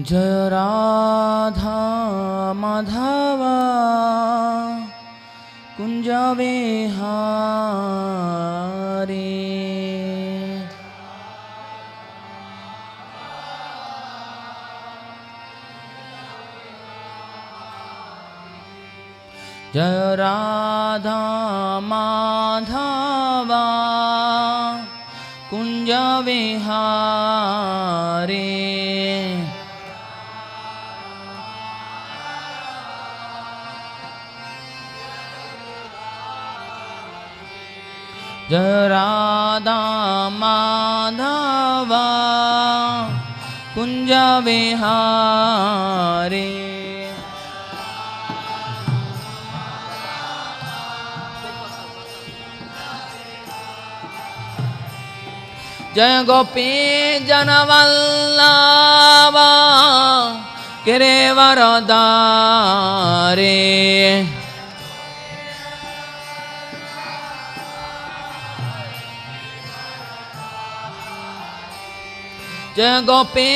जय राधा माधव कुंज विहारी। जय राधा माधव कुंज विहारी। जय राधा माधव कुंज विहारी। जय गोपी जनवल्लभ गिरिवरधारी। जय गोपी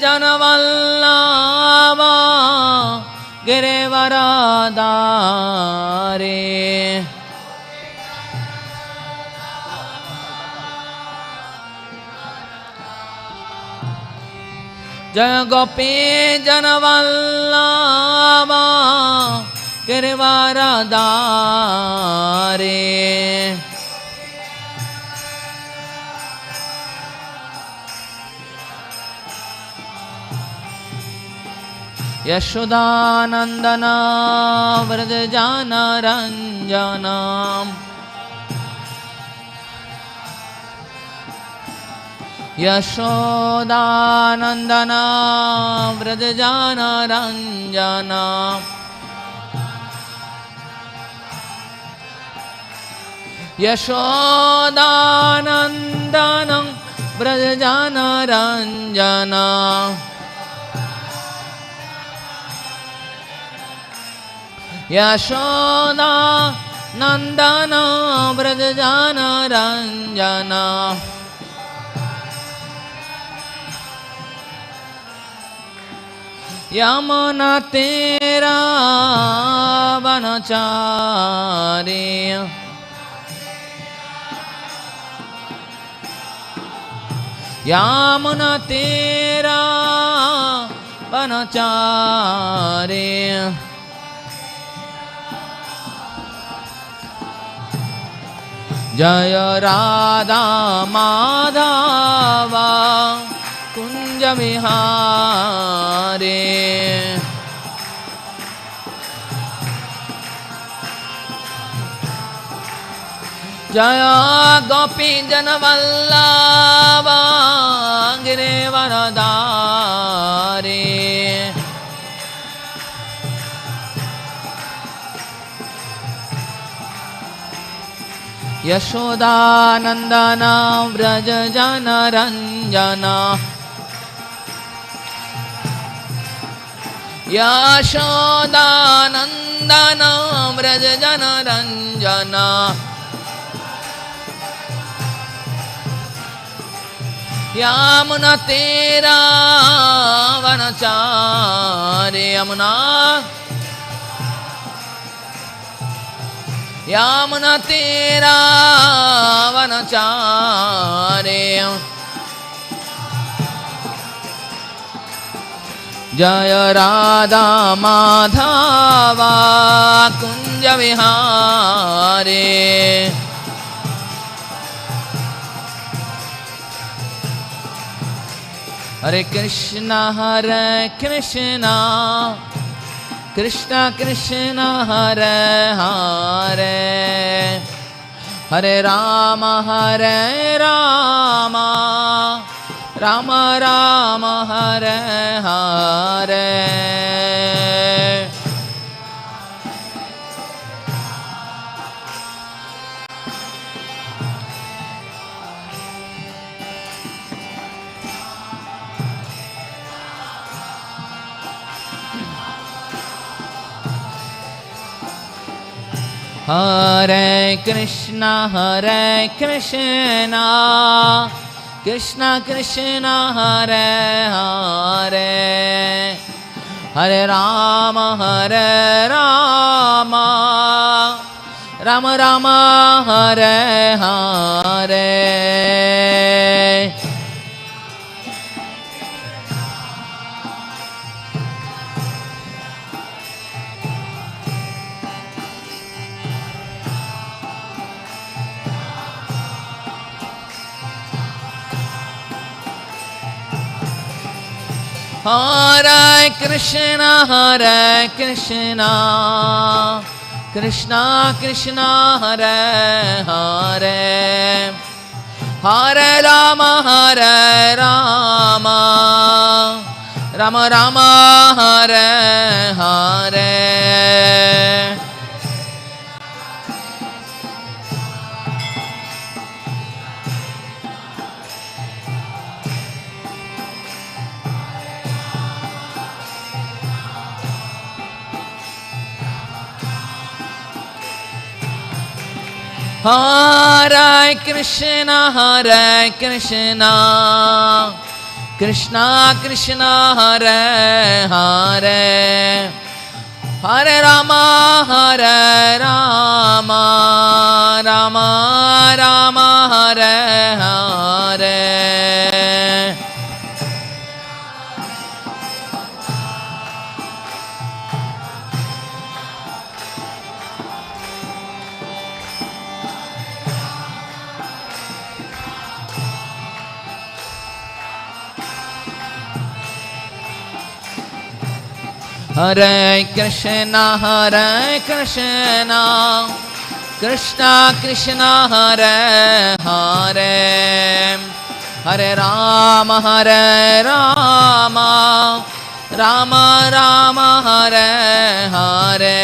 जनवल्लभ गिरिवरधारी। जय गोपी जनवल्लभ गिरिवरधारी। यशोदानंदन व्रजजानरंजन। यशोदानंदन व्रजजानरंजन। यशोदानंदन व्रजजानरंजन। यशोदानंदन व्रजजानरंजन। यमुना तेरा वनचारी। यमुना तेरा वनचारी। जय राधा माधव कुंज विहारी। जय गोपी जनवल्लभ गिरिवरधारी। यशोदानंदन व्रजजानरंजन। यशोदानंदन व्रजजानरंजन। यमुना तेरा वनचारी। यमुना यमुना तेरा वनचारी। जय राधा माधव कुंज विहारी। हरे कृष्ण कृष्ण कृष्ण हरे हरे, हरे राम राम राम हरे हरे। हरे Krishna Krishna Krishna Hare Hare, Hare Rama, Rama Rama, Hare Hare. Hare Krishna, Krishna Krishna, Hare Hare, Hare Rama, Rama Rama, Hare Hare. Hare Krishna, Krishna Krishna, Hare Hare, Hare Rama, Rama Rama, Hare Hare. Hare Krishna, Krishna Krishna, Hare Hare, Hare Rama, Rama Rama, Hare Hare.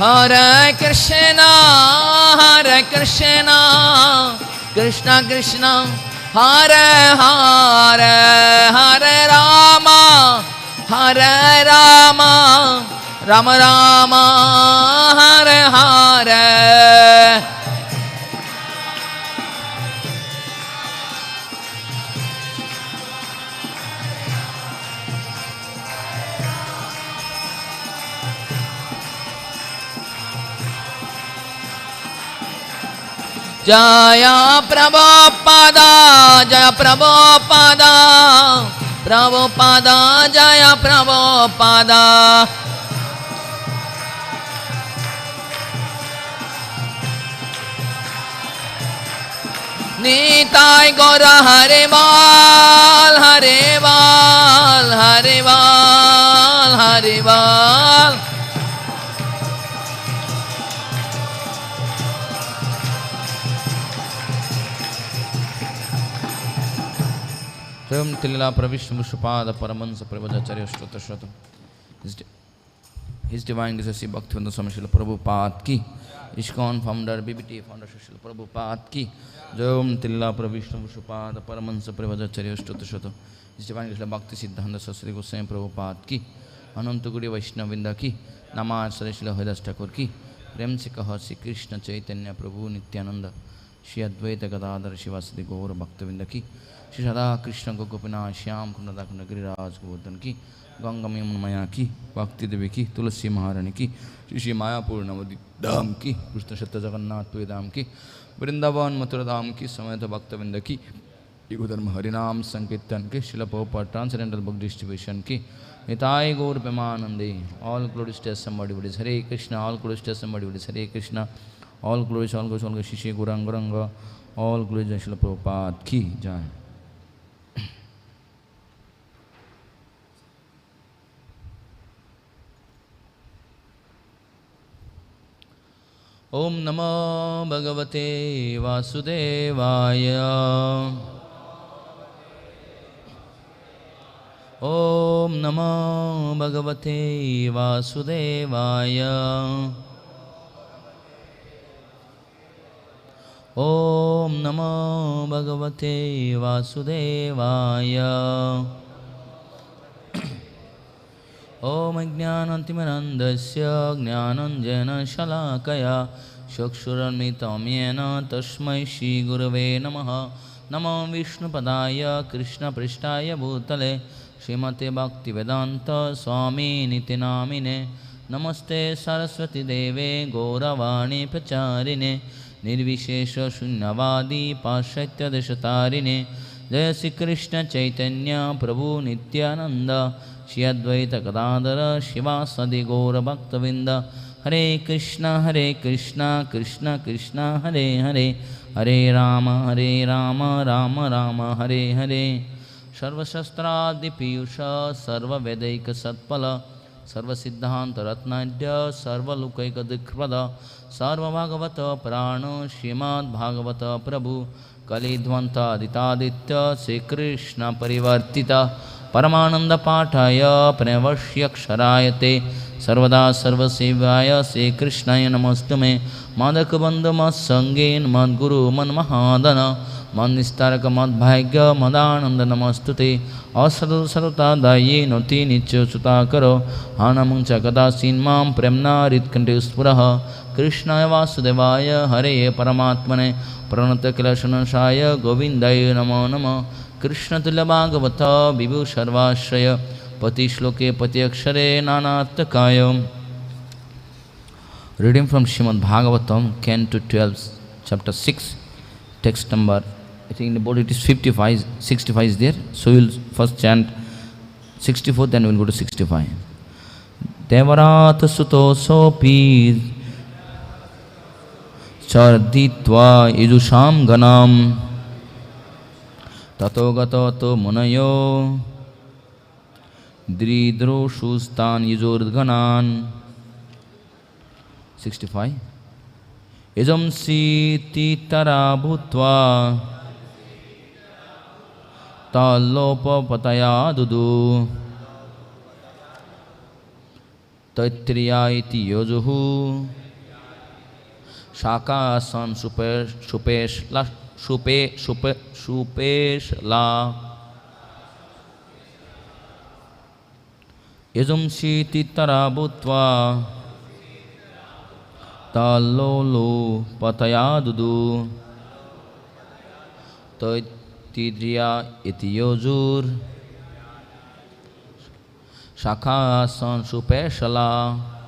Hare Krishna, Krishna Krishna, Hare Hare, Hare Rama, Rama Rama, Hare Hare. Jaya Prabhupada, Jaya Prabhupada, Prabhupada, Jaya Prabhupada. Nitai Gaura Hare Bal, Hare Bal, Hare Bal, Hare Bal. Tilila Pravishnu Mushupada Paramansa Prabhacharya Shrotashrata. His Divine Grace Bhaktivinoda Swami Srila Prabhupada ki, ISKCON founder, BBT founder Srila Prabhupada ki. Jayam Tilila Pravishnu Mushupada Paramansa Prabhacharya Shrotashrata. His Divine Grace Bhakti Siddhanta Saraswati Goswami Prabhupada ki, Anantaguri Vaishnavinda ki, Namah Srila Haridas Thakur ki, Prem se kaha Sri Krishna Chaitanya Prabhu Nityananda, Shri Advaita Gadadhar Shivasadi Gaura Bhaktavinda ki, Shri Radha Krishna Gopina Shyam Kunda Kunda Giriraj Govardhan ki, Ganga Yamuna ki, Bhakti Devi ki, Tulasi Maharani ki, Shri Mayapur Navadi Dham ki, Krishna Shatta Jagannath Puri Dham ki, Vrindavan Mathura Dham ki, Samayata Bhaktavinda ki, Igudarma Harinam Sankirtan ki, Srila Prabhupada Transcendental Book Distribution ki, Nitai Gaur Premanande. All glories to somebody who is Hare Krishna, all glories to somebody who is Hare Krishna, all glories, all glories, all glories, Shishi Guranga, all glories to Srila Prabhupada ki Jai. Om Namo Bhagavate Vasudevaya. Om Namo Bhagavate Vasudevaya. Om Namo Bhagavate Vasudevaya. Om Ajnanatimirandasya Jnananjana Shalakaya Chakshurunmilitam Yena Tasmai Shri Gurave Namaha. Namo Vishnupadaya Krishna Prishtaya Bhutale Srimate Bhaktivedanta Swami Niti Namine. Namaste Saraswati Deve Gauravani Pracharine Nirvishesha Shunyavadi Paschatya Deshatarine. Jaya Sri Krishna Chaitanya Prabhu Nityananda Shri Advaita Gadadhara Shivasadi Gaura Bhaktavinda. Hare Krishna Krishna Krishna Hare Hare Hare Rama Rama Rama Hare Hare. Sarva Shastradi Piyusha Sarva Vedaika Satpala Sarva Siddhanta Ratnadya Sarva Lukaika Dikhrvada Sarva Bhagavata Prano Srimad Bhagavata Prabhu Kalidvanta Aditaditya Sri Krishna Parivartita Paramananda Pataya Pranavashyaksharayate Sarvada Sarvasevaya Sri Krishnaya Namastume Madakabandha Masangen Madguru Manmahadana Manistaraka Madbhagya Madananda Namastute Asadu Saruta Daye Noti Nichya Sutakaro Hanamuncha Kadasin Mam Premna Ritkante Spuraha Krishnaya Vasudevaya Hare Paramatmane Pranata Kilashanashaya Govindaya Namo Namo Krishna Tulya Bhagavata Vibhu Sarvashraya Pati Shloke Pati Akshare Nanatakaya. Reading from Srimad Bhagavatam, Canto 12, Chapter 6, text number, I think in the board it is 55, 65 is there. So we will first chant 64, then we will go to 65. Devarāta-sutaḥ charditvā yajuṣāṁ gaṇam tato gato munayo dadṛśus yajur-gaṇān. 65. Yajūṁsi tittirā bhūtvā tal-lolupatayādaduḥ taittirīyā iti yajuḥ śākhā āsan su-peśalāḥ yajūṁsi tittirā bhūtvā tal-lolupatayādaduḥ taittirīyā iti yajur-śākhā āsan su-peśalāḥ.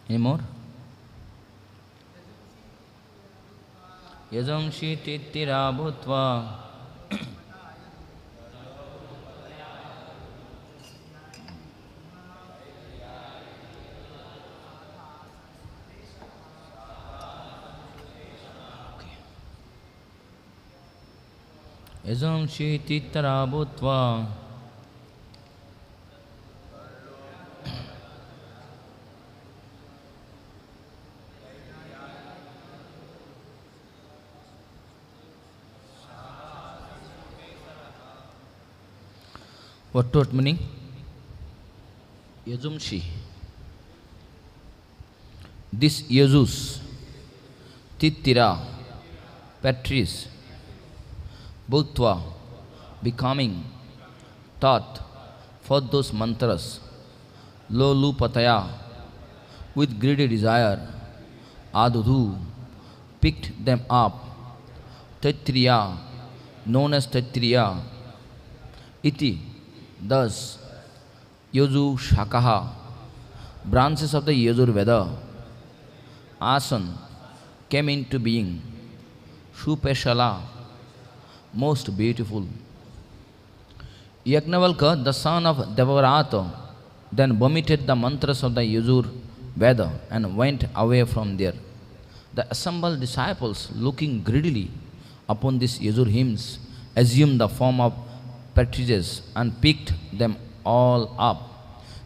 Any more? Yajūṁsi tittirā bhūtvā yajūṁsi tittirā bhūtvā What meaning? Yajūṁsi. This yajus, tittirā, partridges, bhūtvā, becoming, tat, for those mantras, lolupatayā, with greedy desire, adudhu, picked them up, taittirīyā, known as taittirīyā, iti, thus, yajuḥ-śākhāḥ, branches of the Yajur Veda, āsan, came into being, su-peśalāḥ, most beautiful. Yajñavalkya, the son of Devarāta, then vomited the mantras of the Yajur Veda and went away from there. The assembled disciples, looking greedily upon these Yajur hymns, assumed the form of partridges and picked them all up.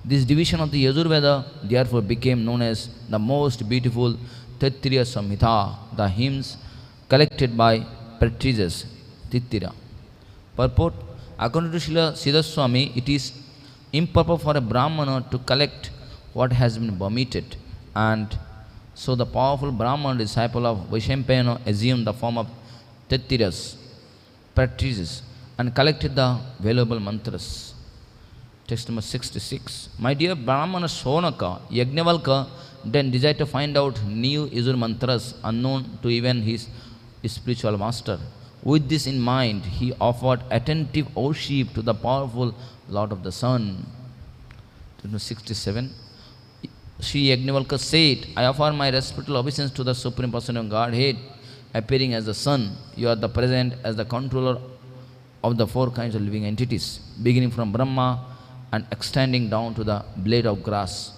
This division of the Yajur Veda therefore became known as the most beautiful Taittirīya-saṁhitā, the hymns collected by partridges, tittirā. Purport: according to Srila Siddha Swami, it is improper for a Brahmana to collect what has been vomited, and so the powerful Brahmana disciple of Vaishampayana assumed the form of Taittirīyas, partridges, and collected the valuable mantras. Text number 66. My dear Brahmana Shonaka, Yajñavalkya then desired to find out new yajur-mantras unknown to even his spiritual master. With this in mind, he offered attentive worship to the powerful Lord of the Sun. 67. Sri Yajñavalkya said, I offer my respectful obeisance to the Supreme Person of Godhead, appearing as the sun. You are the present as the controller of the four kinds of living entities, beginning from Brahma and extending down to the blade of grass.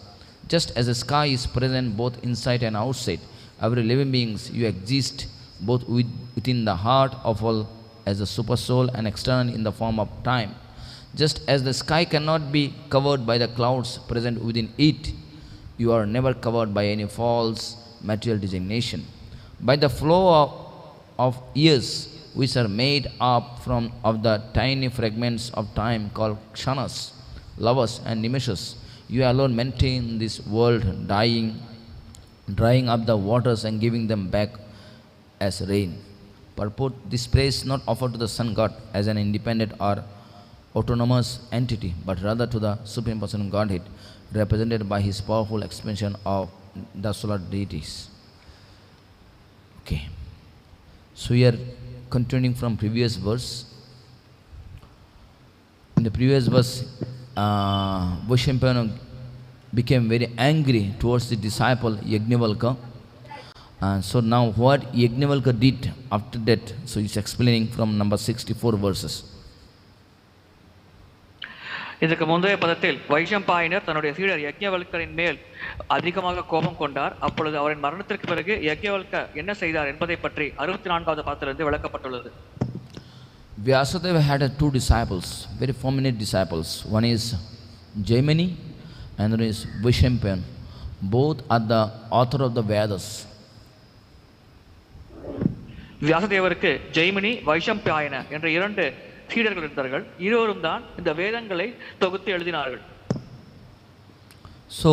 Just as the sky is present both inside and outside, every living being, you exist both within the heart of all as a super soul and external in the form of time. Just as the sky cannot be covered by the clouds present within it, you are never covered by any false material designation. By the flow of years, which are made up of the tiny fragments of time called kshanas, lavas and nimeshas, you alone maintain this world, drying up the waters and giving them back as rain. Purport: this praise is not offered to the sun god as an independent or autonomous entity, but rather to the Supreme Person of Godhead, represented by his powerful expansion of the solar deities. Okay. So we are continuing from previous verse. In the previous verse, Vaishampayana became very angry towards the disciple Yajñavalkya. And so now what Yajñavalkya did after that, so he's explaining from number 64 verses. இதற்கு முந்தைய பதத்தில் வைஷம்பாயனர் தன்னுடைய சீடர் யஜ்ஞவல்கரின் மேல் அதிகமாக கோபம் கொண்டார். அப்பொழுது அவரின் மரணத்திற்கு பிறகு யஜ்ஞவல்க என்ன செய்தார் என்பதை பற்றி 64வது பாத்திலிருந்து விளக்கப்பட்டுள்ளது. Vyasadeva had two disciples, very prominent disciples. One is Jaimini and one is Vaishampayana. Both are the author of the Vedas. வியாசதேவருக்கு Jaimini, வைஷம்பாயன என்ற இரண்டு சீடர்கள் இருந்தார்கள். இருவரும் தான் இந்த வேதங்களை தொகுத்து எழுதினார்கள். So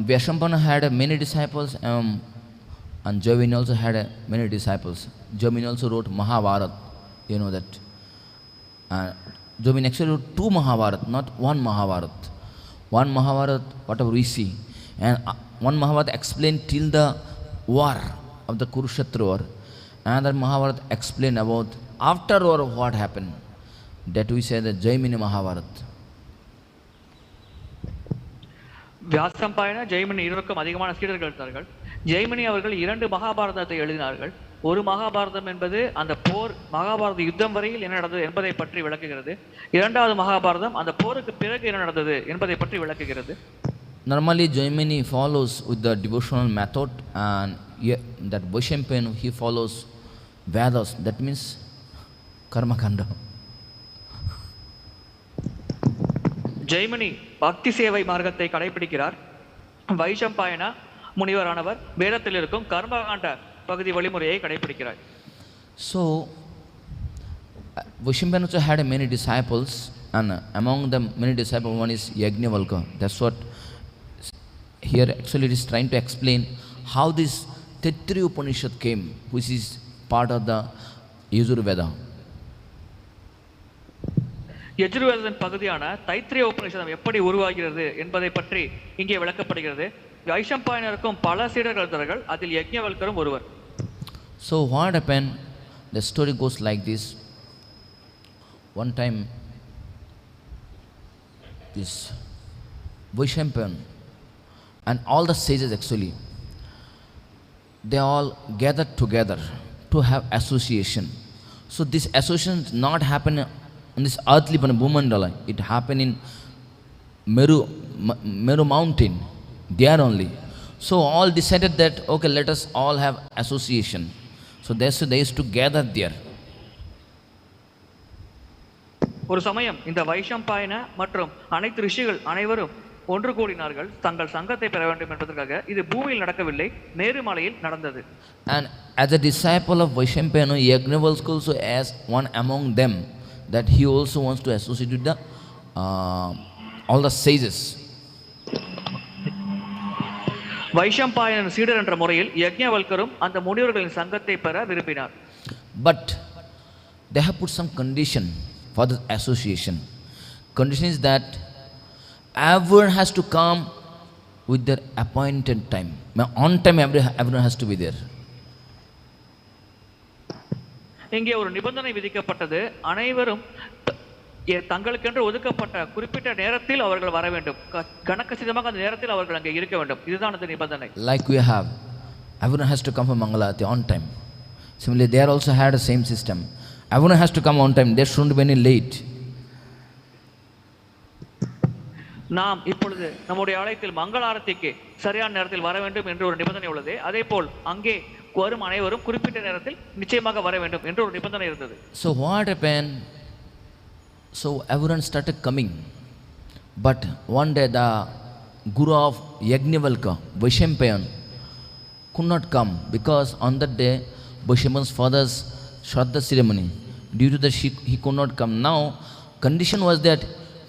Vaishampayana had many disciples, and Jaimini also had many disciples. Jaimini also wrote Mahabharata, you know that. Jaimini actually wrote two Mahabharata, not one Mahabharata. One Mahabharata, whatever we see, and one Mahabharata explained till the war of the Kurukshetra war. Another Mahabharata explained about after war what happened. That we say the Jaimini Mahabharata. வியாசம்பாயன Jaimini இருவருக்கும் அதிகமான சீடர்கள் இருந்தார்கள். ஜெய்மினி அவர்கள் இரண்டு மகாபாரதத்தை எழுதினார்கள். ஒரு மகாபாரதம் என்பது அந்த போர் மகாபாரத யுத்தம் வரையில் என்ன நடந்தது என்பதை பற்றி விளக்குகிறது. இரண்டாவது மகாபாரதம் அந்த போருக்கு பிறகு என்ன நடந்தது என்பதை பற்றி விளக்குகிறது. Normally Jaimini follows with the devotional method, and that Vaishampayana he follows Vedas, that means karma kanda. Jaimini பக்தி சேவை மார்க்கத்தை கடைபிடிக்கிறார். வைஷம்பாயனா முனிவரானவர் வேதத்தில் இருக்கும் கர்மகாண்ட பகுதி வழிமுறையை கடைபிடிக்கிறார். So Vaishampayana also had many disciples, and among them many disciples, one is Yajñavalkya. That's what here actually it is trying to explain how this Taittirīya came, which is part of the Yajur Veda. Yajur வேதத்தின் பகுதியான தைத்திரிய உபநிஷதம் எப்படி உருவாகிறது என்பதை பற்றி இங்கே விளக்கப்படுகிறது. வைஷம்பாயனருக்கும் பல சீடர்கள் இருந்தார்கள், அதில் யஜ்ஞவல்கரும் ஒருவர். So what happened? The story goes like this. One time this Vaishampayana and all the sages actually, they all gathered together to have association. So this association did not happen in this earthly Bhumandala. It happened in Meru mountain, there only. So all decided that, okay, let us all have association. So they used to gather there. ஒரு சமயம் இந்த வைஷம்பாயன மற்றும் அனைத்து ரிஷிகள் அனைவரும் ஒன்று கூடினார்கள் தங்கள் சங்கத்தை பெற வேண்டும் என்பதற்காக. இது பூமியில் நடக்கவில்லை, மேருமலையில் நடந்தது. And as a disciple of Vaishampayana, Yajñavalkya also asked one among them that he also wants to associate with the all the sages. Vaishampayanan சீடர் என்ற முறையில் யஜ்ஞவல்கரும் அந்த முனிவர்களின் சங்கத்தை பெற விரும்பினார். But they have put some condition for the association. Condition is that everyone has to come with their appointed time. On time everyone has to be there. இங்கே ஒரு நிபந்தனை விதிக்கப்பட்டது. அனைவரும் தங்களுக்கென்று ஒதுக்கப்பட்ட குறிப்பிட்ட நேரத்தில் அவர்கள் வர வேண்டும். கணக்கச்சிதமாக அந்த நேரத்தில் அவர்கள் அங்கே இருக்க வேண்டும். இதுதான் அந்த நிபந்தனை. Like we have, everyone has to come for Mangalarati on time. Similarly, they also had the same system. Everyone has to come on time. There shouldn't be any late. நாம் இப்பொழுது நம்முடைய ஆலயத்தில் மங்களாரத்திக்கு சரியான நேரத்தில் வர வேண்டும் என்று ஒரு நிபந்தனை உள்ளது. அதே போல் அங்கே வரும் அனைவரும் குறிப்பிட்ட நேரத்தில் நிச்சயமாக வர வேண்டும் என்று ஒரு நிபந்தனை இருந்தது. So what happened? So everyone started coming. But one day the guru of Yajñavalkya, Vaishampayan, could not come because on that day Vaishampayan's father's Shraddha ceremony. Due to that he could not come. Now condition was that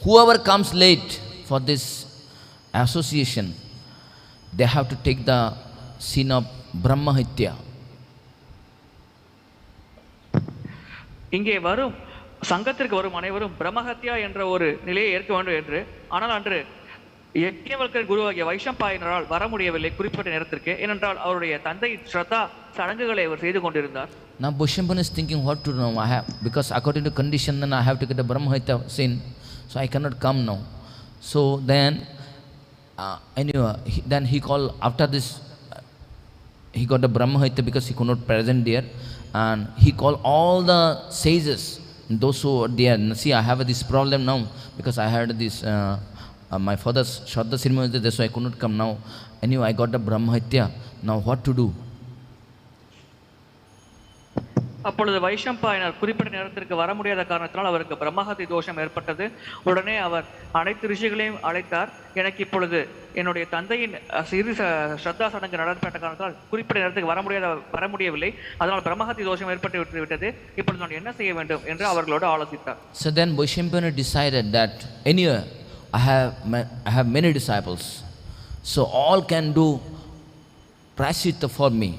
whoever comes late for this association, they have to take the sin of Brahmahitya. இங்கே வரும் சங்கத்திற்கு வரும் அனைவரும் பிரம்மஹத்யா என்ற ஒரு நிலையை ஏற்க வேண்டும் என்று. ஆனால் அன்று யஜ்ஞவல்கர் குருவாகிய வைஷம்பாயனரால் வர முடியவில்லை குறிப்பிட்ட நேரத்திற்கு. ஏனென்றால் அவருடைய தந்தை ஸ்ரத்தா சடங்குகளை அவர் செய்து கொண்டிருந்தார். Now Vaishampayana is thinking what to do now. Because according to condition then I have to get the Brahmahitya sin, so I cannot come now. So then anyway, then he called after this. He got the Brahmahitya because he could not present there, and he called all the sages, those who are there. See, I have this problem now because I had this my father's Shraddha ceremony, that's why I could not come now. Anyway, I got the Brahmahitya. Now what to do? அப்பொழுது வைஷம்பாயனர் குறிப்பிட்ட நேரத்திற்கு வர முடியாத காரணத்தினால் அவருக்கு பிரம்மஹத்தி தோஷம் ஏற்பட்டது. உடனே அவர் அனைத்து ரிஷிகளையும் அழைத்தார். எனக்கு இப்பொழுது என்னுடைய தந்தையின் சிறு ஸ்ரத்தா சடங்கு நடத்தப்பட்ட காரணத்தால் குறிப்பிட்ட நேரத்துக்கு வர முடியவில்லை. அதனால் பிரம்மஹத்தி தோஷம் ஏற்பட்டு விட்டது. இப்பொழுது நான் என்ன செய்ய வேண்டும் என்று அவர்களோடு ஆலோசித்தார். So then Vaishampayana decided that anyway I have many disciples, so all can do prashita for me.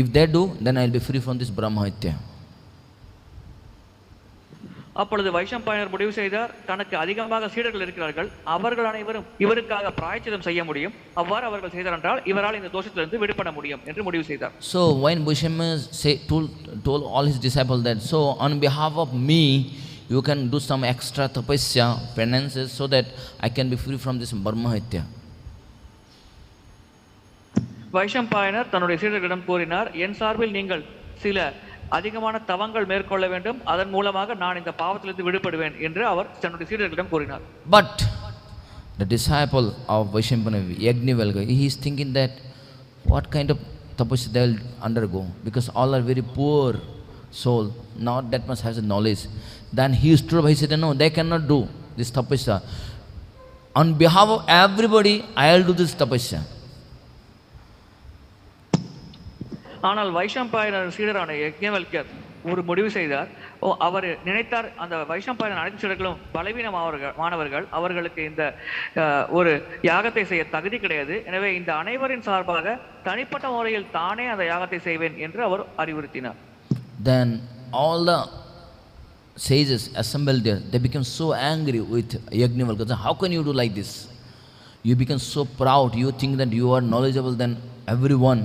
If they do, then I will be free from this Brahmahitya. அப்பொழுது வைஷம்பாயனர் முடிவு செய்தார், தனக்கு அதிகமாக சீடர்கள் இருக்கிறார்கள், அவர்கள் அனைவரும் இவருக்காக பிராயச்சித்தம் செய்ய முடியும். அவ்வாறு அவர்கள் செய்தார் என்றால் இவரால் இந்த தோஷத்திலிருந்து விடுபட முடியும் என்று முடிவு செய்தார். So when Vaishampayana told all his disciples that, so on behalf of me you can do some extra tapasya penances so that I can be free from this Brahmahitya. வைஷம்பாயனர் தன்னுடைய சீடர்களிடம் கூறினார், என் சார்பில் நீங்கள் சில அதிகமான தவங்கள் மேற்கொள்ள வேண்டும், அதன் மூலமாக நான் இந்த பாவத்திலிருந்து விடுபடுவேன் என்று அவர் தன்னுடைய சீடர்களிடம் கூறினார். But the disciple of Vaishampayana, Yajñavalkya, he is thinking that what kind of tapasya they will undergo, because all are very poor soul, not that much has a knowledge. Then he stood up, he said, no, they cannot do this tapasya. On behalf of everybody, I will do this tapasya. ஆனால் வைஷம்பாயனர் சீடரான யஜ்ஞவல்க்யர் ஒரு முடிவு செய்தார். அவர் நினைத்தார், அந்த வைஷம்பாயனர் அனைத்து சீடர்களும் பலவீனமானவர்கள், அவர்களுக்கு இந்த ஒரு யாகத்தை செய்ய தகுதி கிடையாது. எனவே இந்த அனைவரின் சார்பாக தனிப்பட்ட முறையில் தானே அந்த யாகத்தை செய்வேன் என்று அவர் அறிவுறுத்தினார். Then all the sages assembled there, they became so angry with Yajñavalkya. How can you do like this? You become so proud, you think that you are knowledgeable than everyone.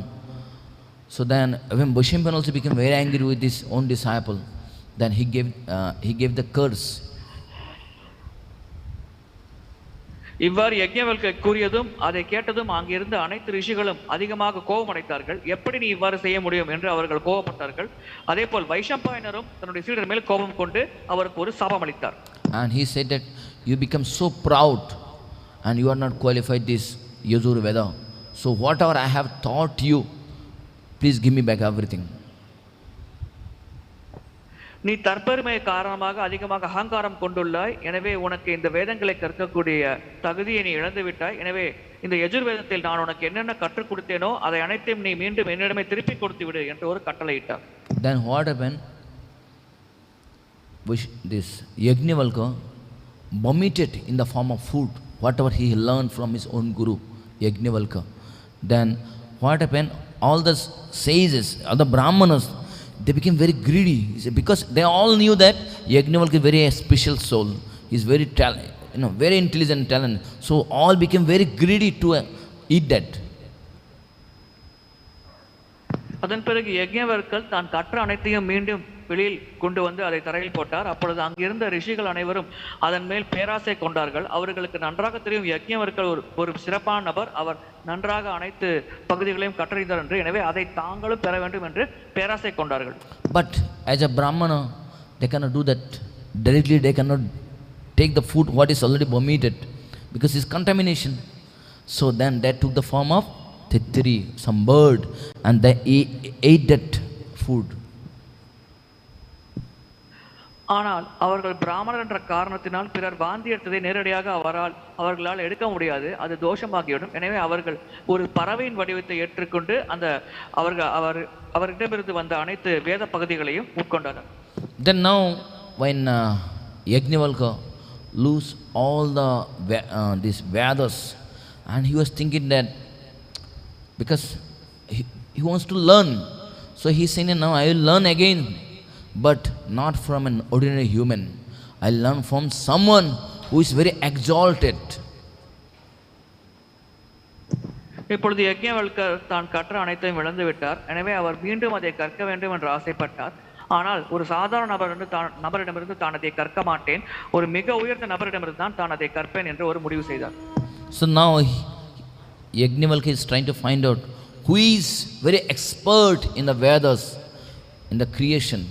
So then when Vaishampayana also became very angry with his own disciple, then he gave the curse. இவ்வாறு யஜ்ஞவல்க்யர் கூறியதும் அதை கேட்டதும் அங்கிருந்த அனைத்து ரிஷிகளும் அதிகமாக கோபம் அடைத்தார்கள். எப்படி நீ இவ்வாறு செய்ய முடியும் என்று அவர்கள் கோபப்பட்டார்கள். அதே போல் வைஷம்பாயனரும் தன்னுடைய சீடர் மேல் கோபம் கொண்டு அவருக்கு ஒரு சாபம் அளித்தார். And he said that you become so proud and you are not qualified this Yajur Veda. So whatever I have taught you, please give me back everything. நீ தற்பெருமை காரணமாக அதிகமாக அகங்காரம் கொண்டுள்ளாய், எனவே உனக்கு இந்த வேதங்களை கற்கக்கூடிய தகுதியை நீ இழந்து விட்டாய். எனவே இந்த யஜுர் வேதத்தில் நான் உனக்கு என்னென்ன கற்றுக் கொடுத்தேனோ அதை அனைத்தையும் நீ மீண்டும் என்னிடமே திருப்பி கொடுத்து விடு என்று ஒரு கட்டளையிட்டார். Then what happened? This Yajñavalkya vomited in the form of food whatever he learned from his own guru Yajñavalkya. Then what happened? All the sages, all the brahmanas, they became very greedy. Because they all knew that Yajñavalkya is very special soul. He is very very intelligent, talent. So all became very greedy to eat that. அதன் பிறகு யஜ்ஞவல்கர் தான் கற்ற அனைத்தையும் மீண்டும் வெளியில் கொண்டு வந்து அதை தரையில் போட்டார். அப்பொழுது அங்கிருந்த ரிஷிகள் அனைவரும் அதன் மேல் பேராசை கொண்டார்கள். அவர்களுக்கு நன்றாக தெரியும் யஜ்ஞவல்கர் ஒரு சிறப்பான நபர், அவர் நன்றாக அனைத்து பகுதிகளையும் கற்றறிந்தார் என்று. எனவே அதை தாங்களும் பெற வேண்டும் என்று பேராசை கொண்டார்கள். But as a brahmana, they cannot do that directly. They cannot take the food what is already vomited because it's contamination. So then they took the form of Taittirīya, some bird, and they ate that food. ஆனால் அவர்கள் பிராமணர் என்ற காரணத்தினால் பிறர் வாந்தி எடுத்ததை நேரடியாக அவர்களால் எடுக்க முடியாது, அது தோஷமாகிவிடும். எனவே அவர்கள் ஒரு பறவையின் வடிவத்தை ஏற்றுக்கொண்டு அந்த அவர்களிடமிருந்து வந்த அனைத்து வேத பகுதிகளையும் உட்கொண்டனர். Then now when Yajñavalkya lose all the these Vedas, and he was thinking that because he wants to learn, so he saying now I will learn again, but not from an ordinary human. I learn from someone who is very exalted. இப்பொழுது யஜ்ஞவல்கர் தான் கற்ற அனைத்தையும் இழந்து விட்டார். எனவே அவர் மீண்டும் அதை கற்க வேண்டும் என்று ஆசைப்பட்டார். ஆனால் ஒரு சாதாரண நபரிடமிருந்து தான் அதை கற்க மாட்டேன், ஒரு மிக உயர்ந்த நபரிடமிருந்து தான் அதை கற்பேன் என்று ஒரு முடிவு செய்தார். So now Yajñavalkya is trying to find out who is very expert in the Vedas, in the creation.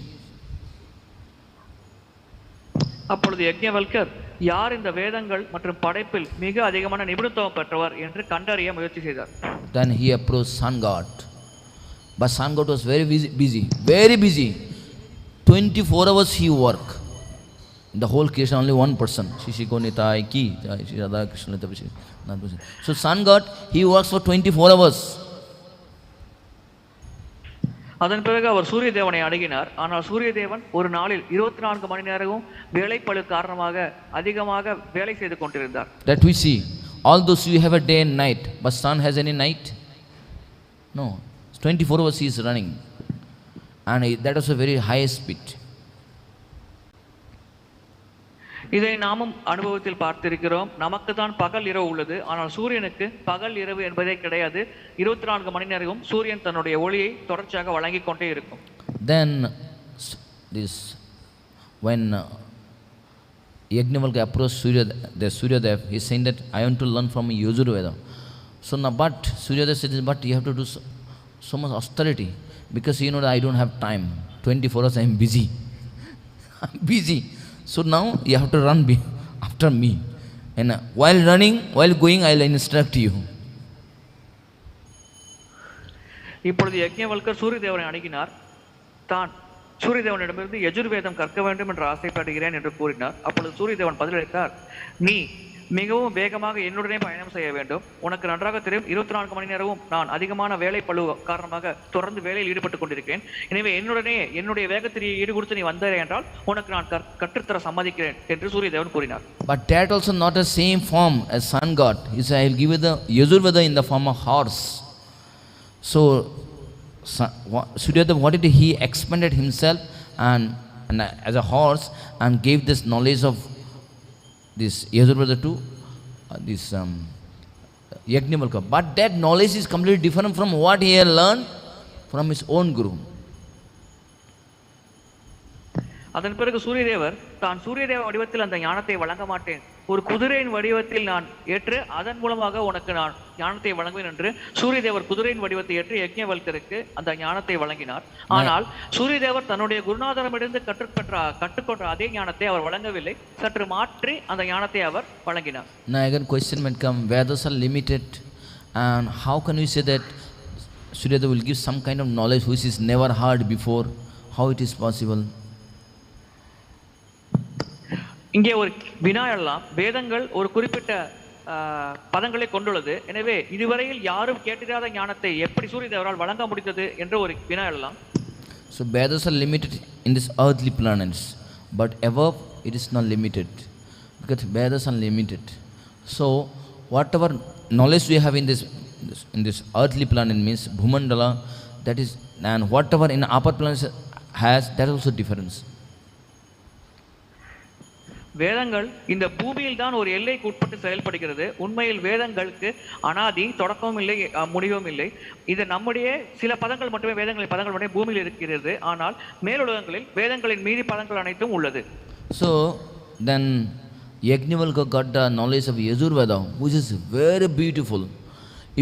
அப்பொழுது யஜ்ஞவல்கர் யார் இந்த வேதங்கள் மற்றும் படைப்பில் மிக அதிகமான நிபுணத்துவம் பெற்றவர் என்று கண்டறிய முயற்சி செய்தார். Then he approached sun god, but sun god was very busy, very busy. 24 hours he work. In the whole creation only one person, so sun god, he works for 24 hours. அதன் பிறகு அவர் சூரிய தேவனை அணுகினார். ஆனால் சூரிய தேவன் ஒரு நாளில் 24 மணி நேரமும் வேலைப்பளு காரணமாக அதிகமாக வேலை செய்து கொண்டிருந்தார். That we see. Although you have a day and night, but sun has any night? No. 24 hours he is running, and that was a very high speed. இதை நாமும் அனுபவத்தில் பார்த்திருக்கிறோம். நமக்கு தான் பகல் இரவு உள்ளது, ஆனால் சூரியனுக்கு பகல் இரவு என்பதே கிடையாது. 24 மணி நேரமும் சூரியன் தன்னுடைய ஒளியை தொடர்ச்சியாக வழங்கிக் கொண்டே இருக்கும். Then when Yajñavalkya approached Suryadev, he is saying that I want to learn from Yajur Veda. So now, but Suryadev said, but you have to do so much austerity, because you know that I don't have time. 24 hours I am busy. I'm busy. So now you have to run after me. And while running, while going, I will instruct you. இப்பொழுது யஜ்ஞவல்கர் சூரியதேவனை அணுகினார். தான் சூரியதேவனிடமிருந்து யஜுர் வேதம் கற்க வேண்டும் என்று ஆசைப்படுகிறேன் என்று கூறினார். அப்பொழுது சூரியதேவன் பதிலளித்தார், நீ மிகவும் வேகமாக என்னுடனே பயணம் செய்ய வேண்டும். உனக்கு நன்றாக தெரியும் 24 மணி நேரமும் நான் அதிகமான வேலை பளு காரணமாக தொடர்ந்து வேலையில் ஈடுபட்டுக் கொண்டிருக்கிறேன். எனவே என்னுடைய வேகத்திற்கு ஈடு கொடுத்து நீ வந்தாய் என்றால் உனக்கு நான் கற்றுத்தர சம்மதிக்கிறேன் என்று சூரியதேவன் கூறினார். But that also not the same form as sun god. He said, I will give you the Yajur Veda in the form of horse. So Suryadev, what did he expanded himself and as a horse and gave this knowledge of this Yajur Veda to this Yajñavalkya. But that knowledge is completely different from what he had learned from his own guru. அதன் பிறகு சூரியதேவர் தான் சூரியதேவ வடிவத்தில் அந்த ஞானத்தை வழங்க மாட்டேன், ஒரு குதிரையின் வடிவத்தில் நான் ஏற்று அதன் மூலமாக உனக்கு நான் ஞானத்தை வழங்குவேன் என்று சூரியதேவர் குதிரையின் வடிவத்தை ஏற்று யஜ்ஞவல்கருக்கு அந்த ஞானத்தை வழங்கினார். ஆனால் சூரியதேவர் தன்னுடைய குருநாதரிடமிருந்து கற்றுக்கொண்ட அதே ஞானத்தை அவர் வழங்கவில்லை, சற்று மாற்றி அந்த ஞானத்தை அவர் வழங்கினார். Now again question might come, Vedas are limited, and how can we say that Suryadev will give some kind of knowledge which is never heard before? How it is possible? இங்கே ஒரு வினா எல்லாம் வேதங்கள் ஒரு குறிப்பிட்ட பதங்களை கொண்டுள்ளது. எனவே இதுவரையில் யாரும் கேட்டிராத ஞானத்தை எப்படி சூரிய தேவரால் வழங்க முடிந்தது என்ற ஒரு வினா எல்லாம். So Vedas are limited in this earthly planets, but above it is not limited, because Vedas are limited. So whatever knowledge we have in this earthly planet means Bhumandala, that is, and whatever in upper planets has, that is also difference. வேதங்கள் இந்த பூமியில் தான் ஒரு எல்லைக்கு உட்பட்டு செயல்படுகிறது. உண்மையில் வேதங்களுக்கு அனாதி, தொடக்கமும் இல்லை, முடிவும் இல்லை. இது நம்முடைய சில பதங்கள் மட்டுமே, வேதங்களின் பதங்கள் மட்டுமே பூமியில் இருக்கிறது. ஆனால் மேலுலகங்களில் வேதங்களின் மீதி பதங்கள் அனைத்தும் உள்ளது. So then Yajñavalkya got the knowledge of Yajur Veda, which is very beautiful.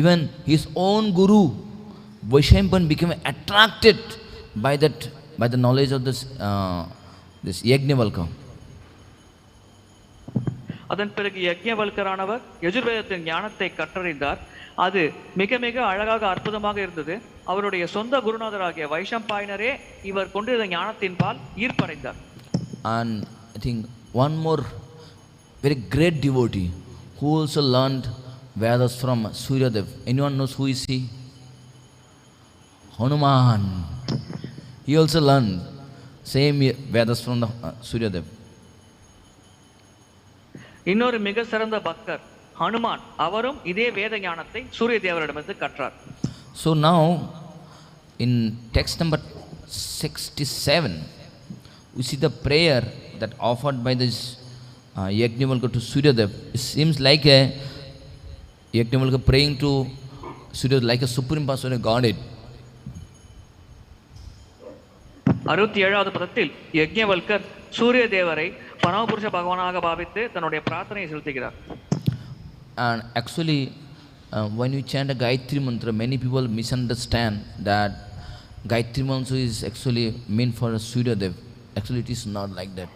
Even his own guru Vaishyampayan became attracted by the knowledge of this Yajñavalkya. அதன் பிறகு யஜ்ஞவல்கரானவர் யஜுர்வேதத்தின் ஞானத்தை கற்றறிந்தார். அது மிக மிக அழகாக அற்புதமாக இருந்தது. அவருடைய சொந்த குருநாதராகிய வைஷம்பாயனரே இவர் கொண்டிருந்த ஞானத்தின் பால் ஈர்ப்படைந்தார். And I think one more very great devotee who also learned Vedas from Suryadev. Anyone knows who is he? Hanuman. He also learned same Vedas from the Suryadev. இன்னொரு மிக சிறந்த பக்தர் ஹனுமான். அவரும் இதே வேத ஞானத்தை சூரிய தேவரிடமிருந்து கற்றார். So now in text number 67 we see the prayer that offered by this Yajñavalkya to Suryadev. It seems like a Yajñavalkya praying to Suryadev like a supreme person, a godhead. 67வது பதத்தில் யஜ்ஞவல்கர் சூரிய தேவரை பரமபுருஷ பகவானாக பாவித்து தன்னுடைய பிரார்த்தனையை செலுத்துகிறார். And actually when you chant a Gayatri mantra, many people misunderstand that Gayatri mantra is actually meant for Suryadev. Actually it is not like that.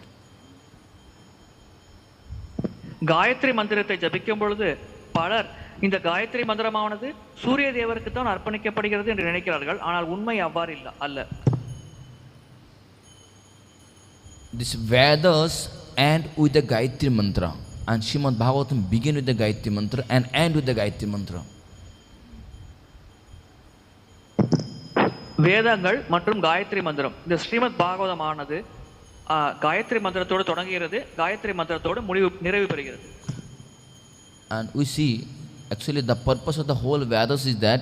Gayatri மந்திரத்தை ஜபிக்கும் பொழுது பலர் இந்த காயத்ரி மந்திரமானது சூரிய தேவருக்கு தான் அர்ப்பணிக்கப்படுகிறது என்று நினைக்கிறார்கள். ஆனால் உண்மை அவ்வாறு அல்ல. This Vedas end with the Gayatri mantra, and Srimad Bhagavatam begin with the Gayatri mantra and end with the Gayatri mantra. வேதங்கள் மற்றும் காயத்ரி மந்திரம், இந்த ஸ்ரீமத் பாகவதமானது காயத்ரி மந்திரத்தோடு தொடங்குகிறது, காயத்ரி மந்திரத்தோடு நிறைவு பெறுகிறது. And we see actually the purpose of the whole Vedas is that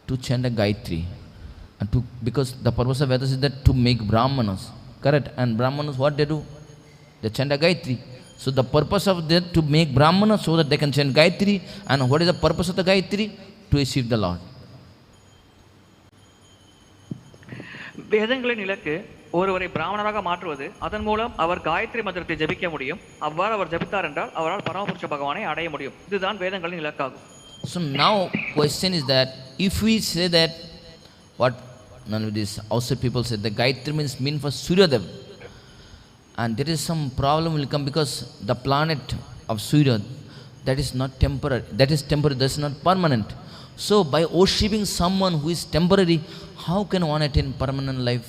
to chant a Gayatri, and because the purpose of Vedas is that to make Brahmanas, correct? And Brahmanas, what they do? They chant a Gayatri. So the purpose of that to make Brahmanas so that they can chant Gayatri. And what is the purpose of the Gayatri? To achieve the Lord. வேதங்களின் இலக்கு ஒருவரை பிராமணராக மாற்றுவது. அதன் மூலம் அவர் காயத்ரி மந்திரத்தை ஜபிக்க முடியும். அவ்வாறு அவர் ஜபித்தார் என்றால் அவரால் பரமபுருஷ பகவானை அடைய முடியும். இதுதான் வேதங்களின் இலக்காகும். So now question is that if we say that what none of these outside people say the Gayatri means mean for Suryadev, and there is some problem will come because the planet of Surya, that is not temporary, that is temporary, that is not permanent. So by worshipping someone who is temporary, how can one attain permanent life?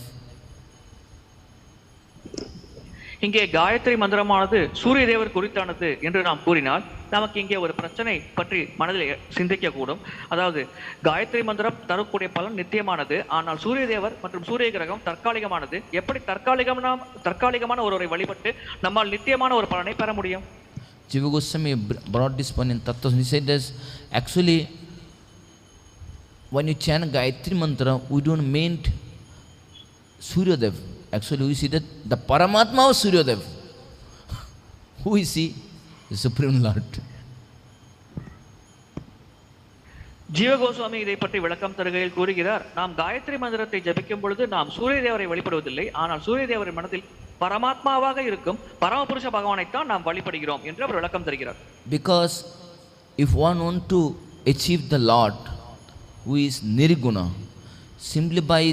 இங்கே காயத்ரி மந்திரமானது சூரிய தேவர் குறித்தானது என்று நாம் கூறினால் நமக்கு இங்கே ஒரு பிரச்சனை பற்றி மனதில் சிந்திக்க கூடும். அதாவது காயத்ரி மந்திரம் தரக்கூடிய பலன் நித்தியமானது, ஆனால் சூரிய தேவர் மற்றும் சூரிய கிரகம் தற்காலிகமானது. எப்படி தற்காலிகமான ஒருவரை வழிபட்டு நம்மால் நித்தியமான ஒரு பலனை பெற முடியும்? Jiva Goswami brought this point in tato. He said this, actually when you chant Gayatri mantra, we don't mean Suryadev. Actually we see that the Paramatma of Suryadev, who is he? The Supreme Lord. Jiva Goswami இதை பற்றி விளக்கம் தருகையில் கூறுகிறார், நாம் காயத்ரி மந்திரத்தை ஜபிக்கும் பொழுது நாம் சூரிய தேவரை வழிபடுவதில்லை, ஆனால் சூரிய தேவரின் மனதில் பரமாத்மாவாக இருக்கும் பரமபுருஷ பகவானைத்தான் நாம் வழிபடுகிறோம் என்று அவர் விளக்கம் தருகிறார். Because if one want to achieve the Lord who is nirguna, simply by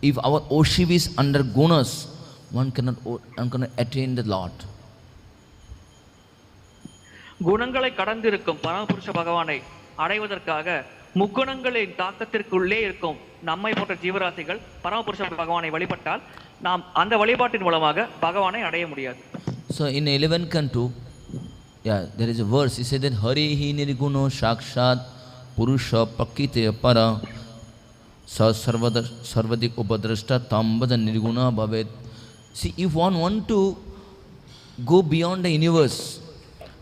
if our worship is under gunas, one cannot attain the Lord. குணங்களை கடந்திருக்கும் பரமபுருஷ பகவானை அடைவதற்காக முக்குணங்களின் தாக்கத்திற்குள்ளே இருக்கும் நம்மை போன்ற ஜீவராசிகள் பரமபுருஷ பகவானை வழிபட்டால் நாம் அந்த வழிபாட்டின் மூலமாக பகவானை அடைய முடியாது. So in 11 canto, yeah, there is a verse. He said that Hari hi nirguno sakshat purusha prakriti para sa sarvadik upadrashta tambada nirguna bhavet. See, if one want to go beyond the universe,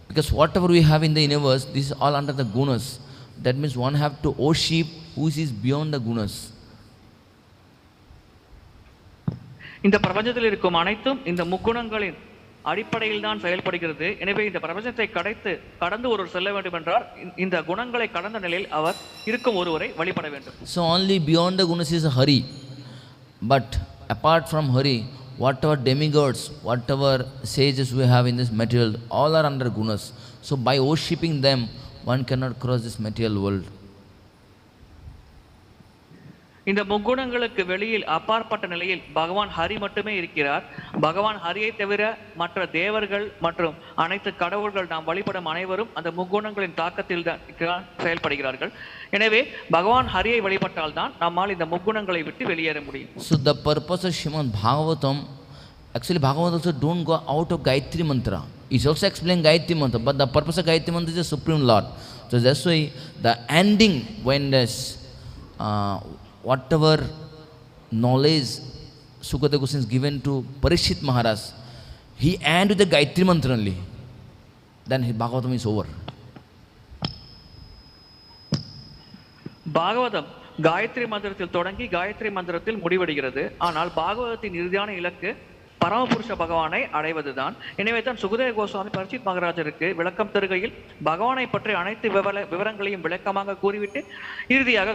because whatever we have in the universe, this is all under the gunas. That means one have to worship who is beyond the gunas. இந்த பிரபஞ்சத்தில் இருக்கும் அனைத்தும் இந்த முக்குணங்களின் அடிப்படையில் தான் செயல்படுகிறது. எனவே இந்த பிரபஞ்சத்தை கடந்து ஒருவர் செல்ல வேண்டும் என்றால் இந்த குணங்களை கடந்த நிலையில் அவர் இருக்கும் ஒருவரை வழிபட வேண்டும். So only beyond the gunas is Hari. But apart from Hari, whatever demigods, whatever sages we have in this material, all are under gunas. So by worshipping them, one cannot cross this material world. இந்த முக்குணங்களுக்கு வெளியில் அப்பாற்பட்ட நிலையில் பகவான் ஹரி மட்டுமே இருக்கிறார். பகவான் ஹரியை தவிர மற்ற தேவர்கள் மற்றும் அனைத்து கடவுள்கள் நாம் வழிபடும் அனைவரும் அந்த முக்குணங்களின் தாக்கத்தில் தான் செயல்படுகிறார்கள். எனவே பகவான் ஹரியை வழிபட்டால் தான் நம்மால் இந்த முக்குணங்களை விட்டு வெளியேற முடியும். So the purpose of Srimad Bhagavatam, actually Bhagavatam also don't go out of Gayatri mantra. It's also explained Gayatri mantra, but the purpose of Gayatri mantra is the Supreme Lord. So that's why the ending, when there's whatever knowledge Sukadeva Goswami is given to Parikshit Maharaj, he end with the Gayatri mantra only. Then his Bhagavatam is over. Bhagavatam Gayatri மந்திரத்தில் தொடங்கி காயத்ரி மந்திரத்தில் முடிவடைகிறது. ஆனால் பாகவதத்தின் இறுதியான இலக்கு பரமபுருஷ பகவானை அடைவதுதான். எனவே தான் சுகதேவ கோஸ்வாமி பரீட்சித் மகாராஜருக்கு விளக்கம் தருகையில் பகவானை பற்றி அனைத்து விவரங்களையும் விளக்கமாக கூறிவிட்டு இறுதியாக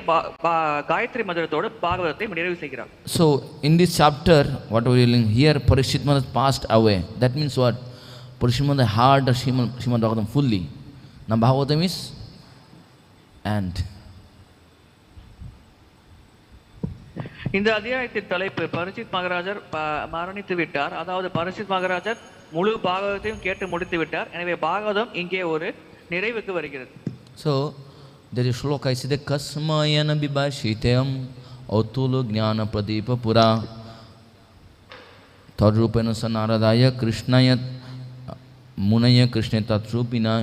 காயத்ரி மந்திரத்தோடு பாகவதத்தை நிறைவு செய்கிறார். So in this chapter, what we are reading here, Parikshit Maharaj passed away. That means what? Parikshit Maharaj heard the Srimad Bhagavatam fully. Now Bhagavatam is end. இந்த அத்தியாயத்தின் தலைப்பு பரீட்சித் மகாராஜர் மரணித்து விட்டார். அதாவது பரீட்சித் மகாராஜர் முழு பாகவதத்தையும் கேட்டு முடித்து விட்டார். எனவே பாகவதம் இங்கே ஒரு நிறைவுக்கு வருகிறது. So there is shloka is the kasmayana bibashitayam autulu jnana pradeepa pura tadrupena sanaradaya krishnaya munayo krishna tatrupina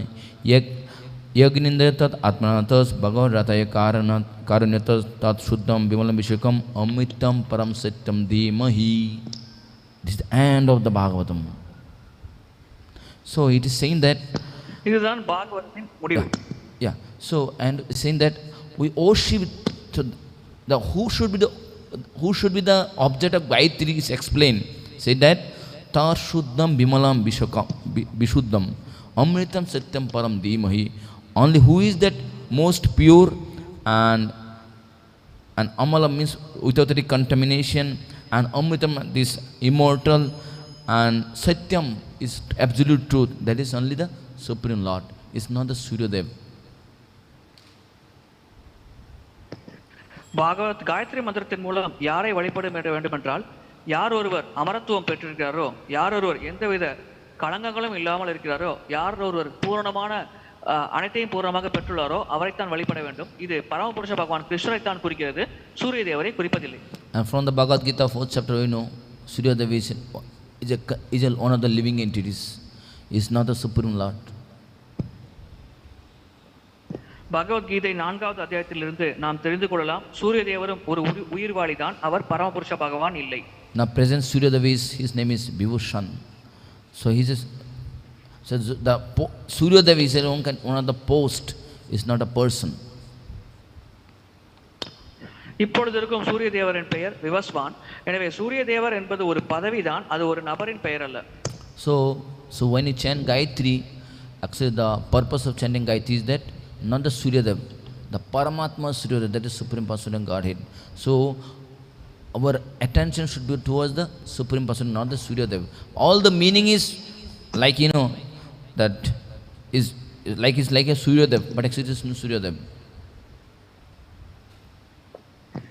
yagnindayatat atmanatas bhagavrataya karunyatas tat shuddham vimalam vishakam amritam param satyam dhimahi. This is the end of the Bhagavatam. So it is saying that இதுதான் பாகவதத்தின் முடிவு. Yeah. So and saying that we worship the who should be the object of Gayatri is explained. Say that tat shuddham vimalam vishakam vishuddham amritam satyam param dhimahi. Only who is that most pure and amala means without any contamination, and amritam this immortal, and satyam is absolute truth. That is only the Supreme Lord. It's not the Suryadev. Bhagwat Gayatri மந்திரத்தின் மூலம் யாரை வழிபட வேண்டும் என்றால், யார் ஒருவர் அமரத்துவம் பெற்றிருக்கிறாரோ, யார் ஒருவர் எந்தவித களங்கங்களும் இல்லாமல் இருக்கிறாரோ, யார் ஒருவர் பூரணமான அனைத்தையும் பூர்ணமாக பெற்றுள்ளாரோ அவரைத்தான் வழிபட வேண்டும். இது பரமபுருஷ பகவான் கிருஷ்ணரைத்தான் குறிக்கிறது, சூரிய தேவரை குறிப்பதில்லை. And from the Bhagavad Gita 4th chapter we know Suryadev is one of the living entities. Is not the Supreme Lord. Bhagavad Gita 4வது அத்தியாயத்திலிருந்து நாம் தெரிந்து கொள்ளலாம், சூரிய தேவரும் ஒரு உயிர்வாளி தான், அவர் பரமபுருஷ பகவான் இல்லை. Now present Suryadev his name is Vibhushan. So he is so the Suryadev is one of the post, is not a person. இப்பொழுது இருக்கும் சூரிய தேவரின் பெயர் விவஸ்வான். எனவே சூரிய தேவர் என்பது ஒரு பதவிதான், அது ஒரு நபரின் பெயர் அல்ல. So when you chant Gayatri, actually the purpose of chanting Gayatri is that not the Suryadev, the Paramatma Suryadev, that is Supreme Person and Godhead. So our attention should be towards the Supreme Person, not the Suryadev. All the meaning is like, that is like it's like a Suryadev, but actually it is no Suryadev.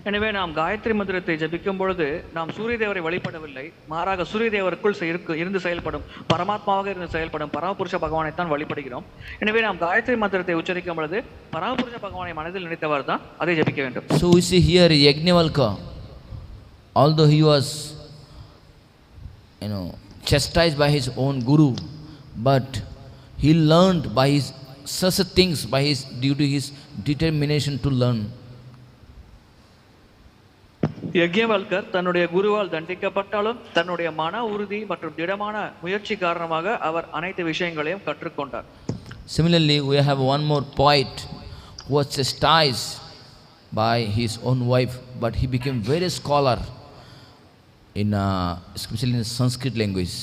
எனவே நாம் காயத்ரி மந்திரத்தை ஜபிக்கும் பொழுது நாம் சூரிய தேவரை வழிபடவில்லை, மாறாக சூரிய தேவருக்குள் இருந்து செயல்படும் பரமாத்மாவாக இருந்து செயல்படும் பரமபுருஷ பகவானைத்தான் வழிபடுகிறோம். எனவே நாம் காயத்ரி மந்திரத்தை உச்சரிக்கும் பொழுது பரமபுருஷ பகவானை மனதில் நினைத்தவர் தான் அதை ஜபிக்க வேண்டும். So we see here Yajñavalkya, although he was chastised by his own guru, but he learned by his such things by his due to his determination to learn. யஜ்ஞவல்கர் தன்னுடைய குருவால் தண்டிக்கப்பட்டாலும் தன்னுடைய மன உறுதி மற்றும் திடமான முயற்சி காரணமாக அவர் அனைத்து விஷயங்களையும் கற்றுக்கொண்டார். Similarly, we have one more poet who was chastised by his own wife, but he became very scholar in especially in Sanskrit language.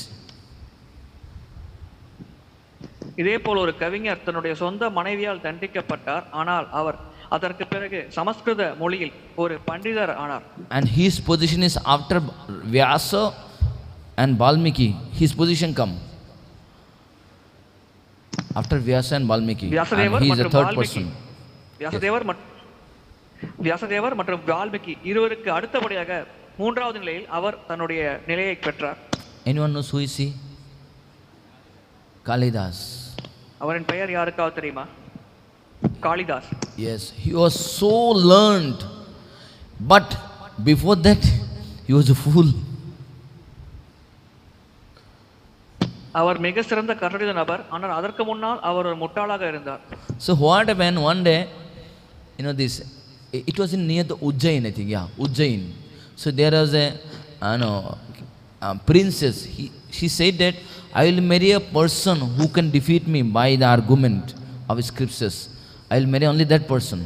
இதே போல் ஒரு கவிஞர் தன்னுடைய சொந்த மனைவியால் தண்டிக்கப்பட்டார், ஆனால் அவர் அதற்கு பிறகு சமஸ்கிருத மொழியில் ஒரு பண்டிதர் ஆனார். And his position is after Vyasa and Valmiki. His position come after Vyasa and Valmiki. And he is the third person. வியாசதேவர் மற்றும் வால்மீகி இருவருக்கு அடுத்தபடியாக மூன்றாவது நிலையில் அவர் தன்னுடைய நிலையை பெற்றார். Anyone knows who is he? Kalidas. அவரின் பெயர் யாருக்காவது தெரியுமா? Kalidas. Yes, he was so learned, but before that he was a fool. அவர் மிக சிறந்த கற்றறிந்த நபர், ஆனால் அதற்கு முன்னால் அவர் ஒரு முட்டாளாக இருந்தார். So what happened one day, you know this, it was in near the Ujjain, I think, yeah, Ujjain. So there was a princess. She said that I will marry a person who can defeat me by the argument of scriptures. I will marry only that person.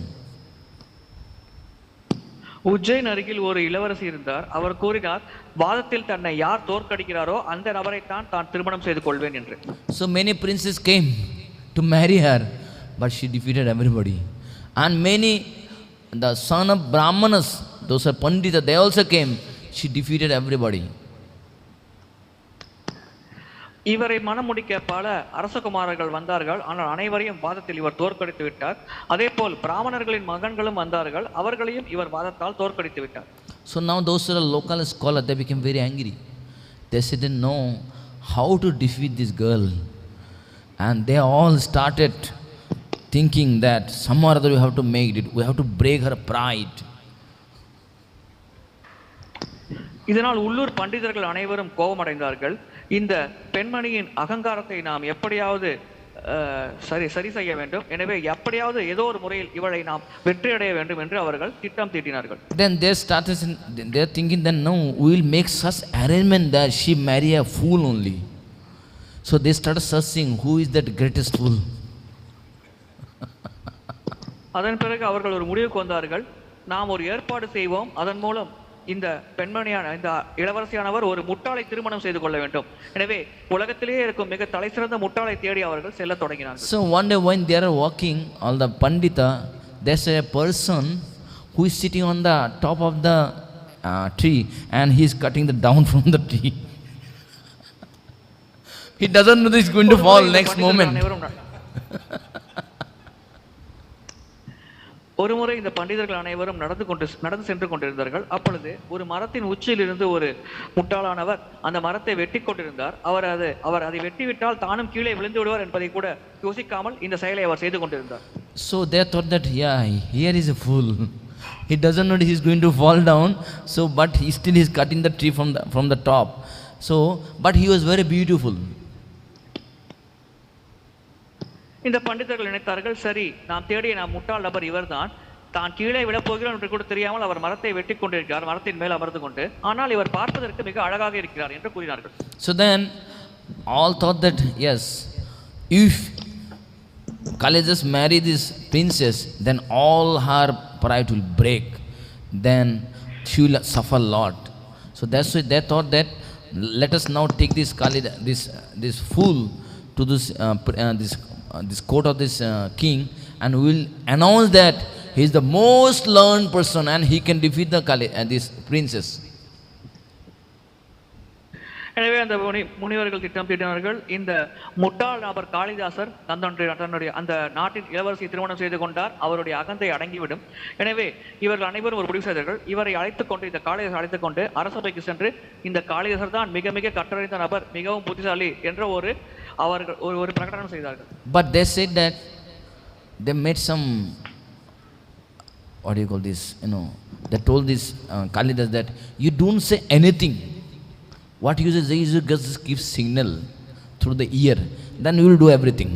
Ujjain அருகில் ஒரு இளவரசி இருந்தார். அவர் கூறினார், வாதத்தில் தன்னை யார் தோற்கடிக்கிறாரோ அந்த நபரை தான் திருமணம் செய்து கொள்வேன் என்று. So many princes came to marry her, but she defeated everybody. And many, the son of Brahmanas, those are Pandita, they also came. She defeated everybody. இவரை மனம் முடிக்க பல அரசகுமாரர்கள் வந்தார்கள், ஆனால் அனைவரையும் வாதத்தில் இவர் தோற்கடித்து விட்டார். அதே போல் பிராமணர்களின் மகன்களும் வந்தார்கள், அவர்களையும் இவர் வாதத்தால் தோற்கடித்து விட்டார். So now those are local scholars, they became very angry. They didn't know how to defeat this girl, and they all started thinking that somehow or other we have to make it, we have to break her pride. இதனால் உள்ளூர் பண்டிதர்கள் அனைவரும் கோபமடைந்தார்கள். இந்த பெண்மணியின் அகங்காரத்தை நாம் எப்படியாவது சரி செய்ய வேண்டும், எனவே எப்படியாவது ஏதோ ஒரு முறையில் இவளை நாம் வெற்றியடைய வேண்டும் என்று அவர்கள் திட்டம் தீட்டினார்கள். Then they are thinking that no, we will make such arrangement that she marry a fool only. So they started searching who is that greatest fool. அதன் பிறகு அவர்கள் ஒரு முடிவுக்கு வந்தார்கள், நாம் ஒரு ஏற்பாடு செய்வோம், அதன் மூலம் இந்த பெண்மணியான இந்த இளவரசியானவர் ஒரு முட்டாளை திருமணம் செய்து கொள்ள வேண்டும். எனவே உலகத்திலேயே இருக்கும் மிக தலைசிறந்த முட்டாளை தேடி அவர்கள் செல்ல தொடங்கினார்கள். So one day when they are walking, all the pandita, there's a person who is sitting on the top of the tree and he is cutting the down from the tree. He doesn't know this is going to fall next moment. ஒரு முறை இந்த பண்டிதர்கள் அனைவரும் நடந்து சென்று கொண்டிருந்தார்கள். அப்பொழுது ஒரு மரத்தின் உச்சியில் இருந்து ஒரு முட்டாளானவர் அந்த மரத்தை வெட்டி கொண்டிருந்தார். அவர் அதை வெட்டிவிட்டால் தானும் கீழே விழுந்து விடுவார் என்பதை கூட யோசிக்காமல் இந்த செயலை அவர் செய்து கொண்டிருந்தார். So they thought that here is a fool. He doesn't know he is going to fall down. So but he still is cutting the tree from the top. So but he was very beautiful. இந்த பண்டிதர்கள் நினைத்தார்கள், சரி நாம் தேடிய முட்டாள் நபர் இவர்தான், தான் கீழே விழப்போகிறோம் என்று கூட தெரியாமல் அவர் மரத்தை வெட்டி கொண்டிருக்கிறார், மரத்தின் மேல் அமர்ந்து கொண்டு, ஆனால் இவர் பார்ப்பதற்கு மிக அழகாக இருக்கிறார் என்று கூறினார்கள். So then all thought that yes, if Kalidas marry this princess, then all her pride will break, then she will suffer a lot. So that's why they thought that let us now take this Kalidas, this fool to this court of this king, and we will announce that he is the most learned person and he can defeat this princess. எனவே அந்த முனிவர்கள் திட்டம் தீட்டினார்கள். இந்த முட்டாள் நபர் காளிதாசர் தன்னுடைய அந்த நாட்டின் இளவரசியை திருமணம் செய்து கொண்டார், அவருடைய அகந்தை அடங்கிவிடும். எனவே இவர்கள் அனைவரும் ஒரு முடிவு செய்தார்கள், இவரை அழைத்துக்கொண்டு இந்த காளிதாசர் அழைத்துக்கொண்டு அரசபைக்கு சென்று இந்த காளிதாசர் தான் மிக மிக கற்றறிந்த நபர், மிகவும் புத்திசாலி என்ற அவர்கள் ஒரு பிரகடனம் செய்தார்கள். But they said that they made some, what do you call this, they told this Kalidas that you don't say anything. What uses is just give signal through the ear, then you will do everything.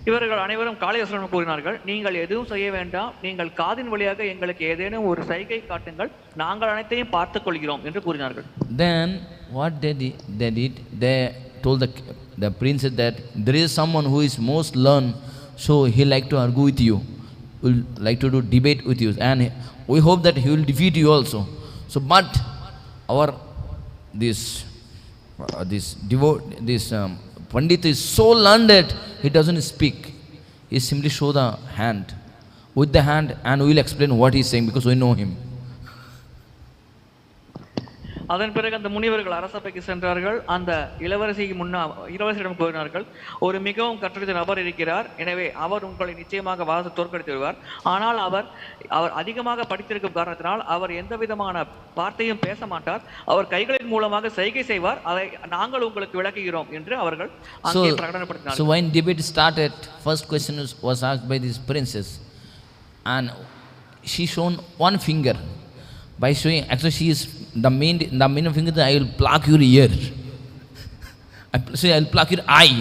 இவர்கள் அனைவரும் காளிதாசரிடம் கூறினார்கள், நீங்கள் எதுவும் செய்ய வேண்டாம், நீங்கள் காதின் வழியாக எங்களுக்கு ஏதேனும் ஒரு சைகை காட்டுங்கள், நாங்கள் அனைத்தையும் பார்த்துக் கொள்கிறோம் என்று கூறினார்கள். Then what they did, they told the princess that there is someone who is most learned, so he like to argue with you, will like to do debate with you, and we hope that he will defeat you also. So but our this Pandit is so learned that he doesn't speak. He simply show the hand, with the hand, and we will explain what he is saying because we know him. அதன் பிறகு அந்த முனிவர்கள் அரசபைக்கு சென்றார்கள். அந்த இளவரசியிடம் கூறினார்கள், ஒரு மிகவும் கற்றறிந்த நபர் இருக்கிறார், எனவே அவர் உங்களை நிச்சயமாக வாதத்தை தோற்கடித்து விடுவார். ஆனால் அவர் அதிகமாக படித்திருக்கும் காரணத்தினால் அவர் எந்த விதமான வார்த்தையும் பேச மாட்டார், அவர் கைகளின் மூலமாக சைகை செய்வார், அதை நாங்கள் உங்களுக்கு விளக்குகிறோம் என்று அவர்கள் அங்கே பிரகடனப்படுத்தினார்கள். So when debate started, first question was asked by this princess, and she shown one finger. By showing, actually she is the main finger that I will pluck your ear. I will pluck your eye.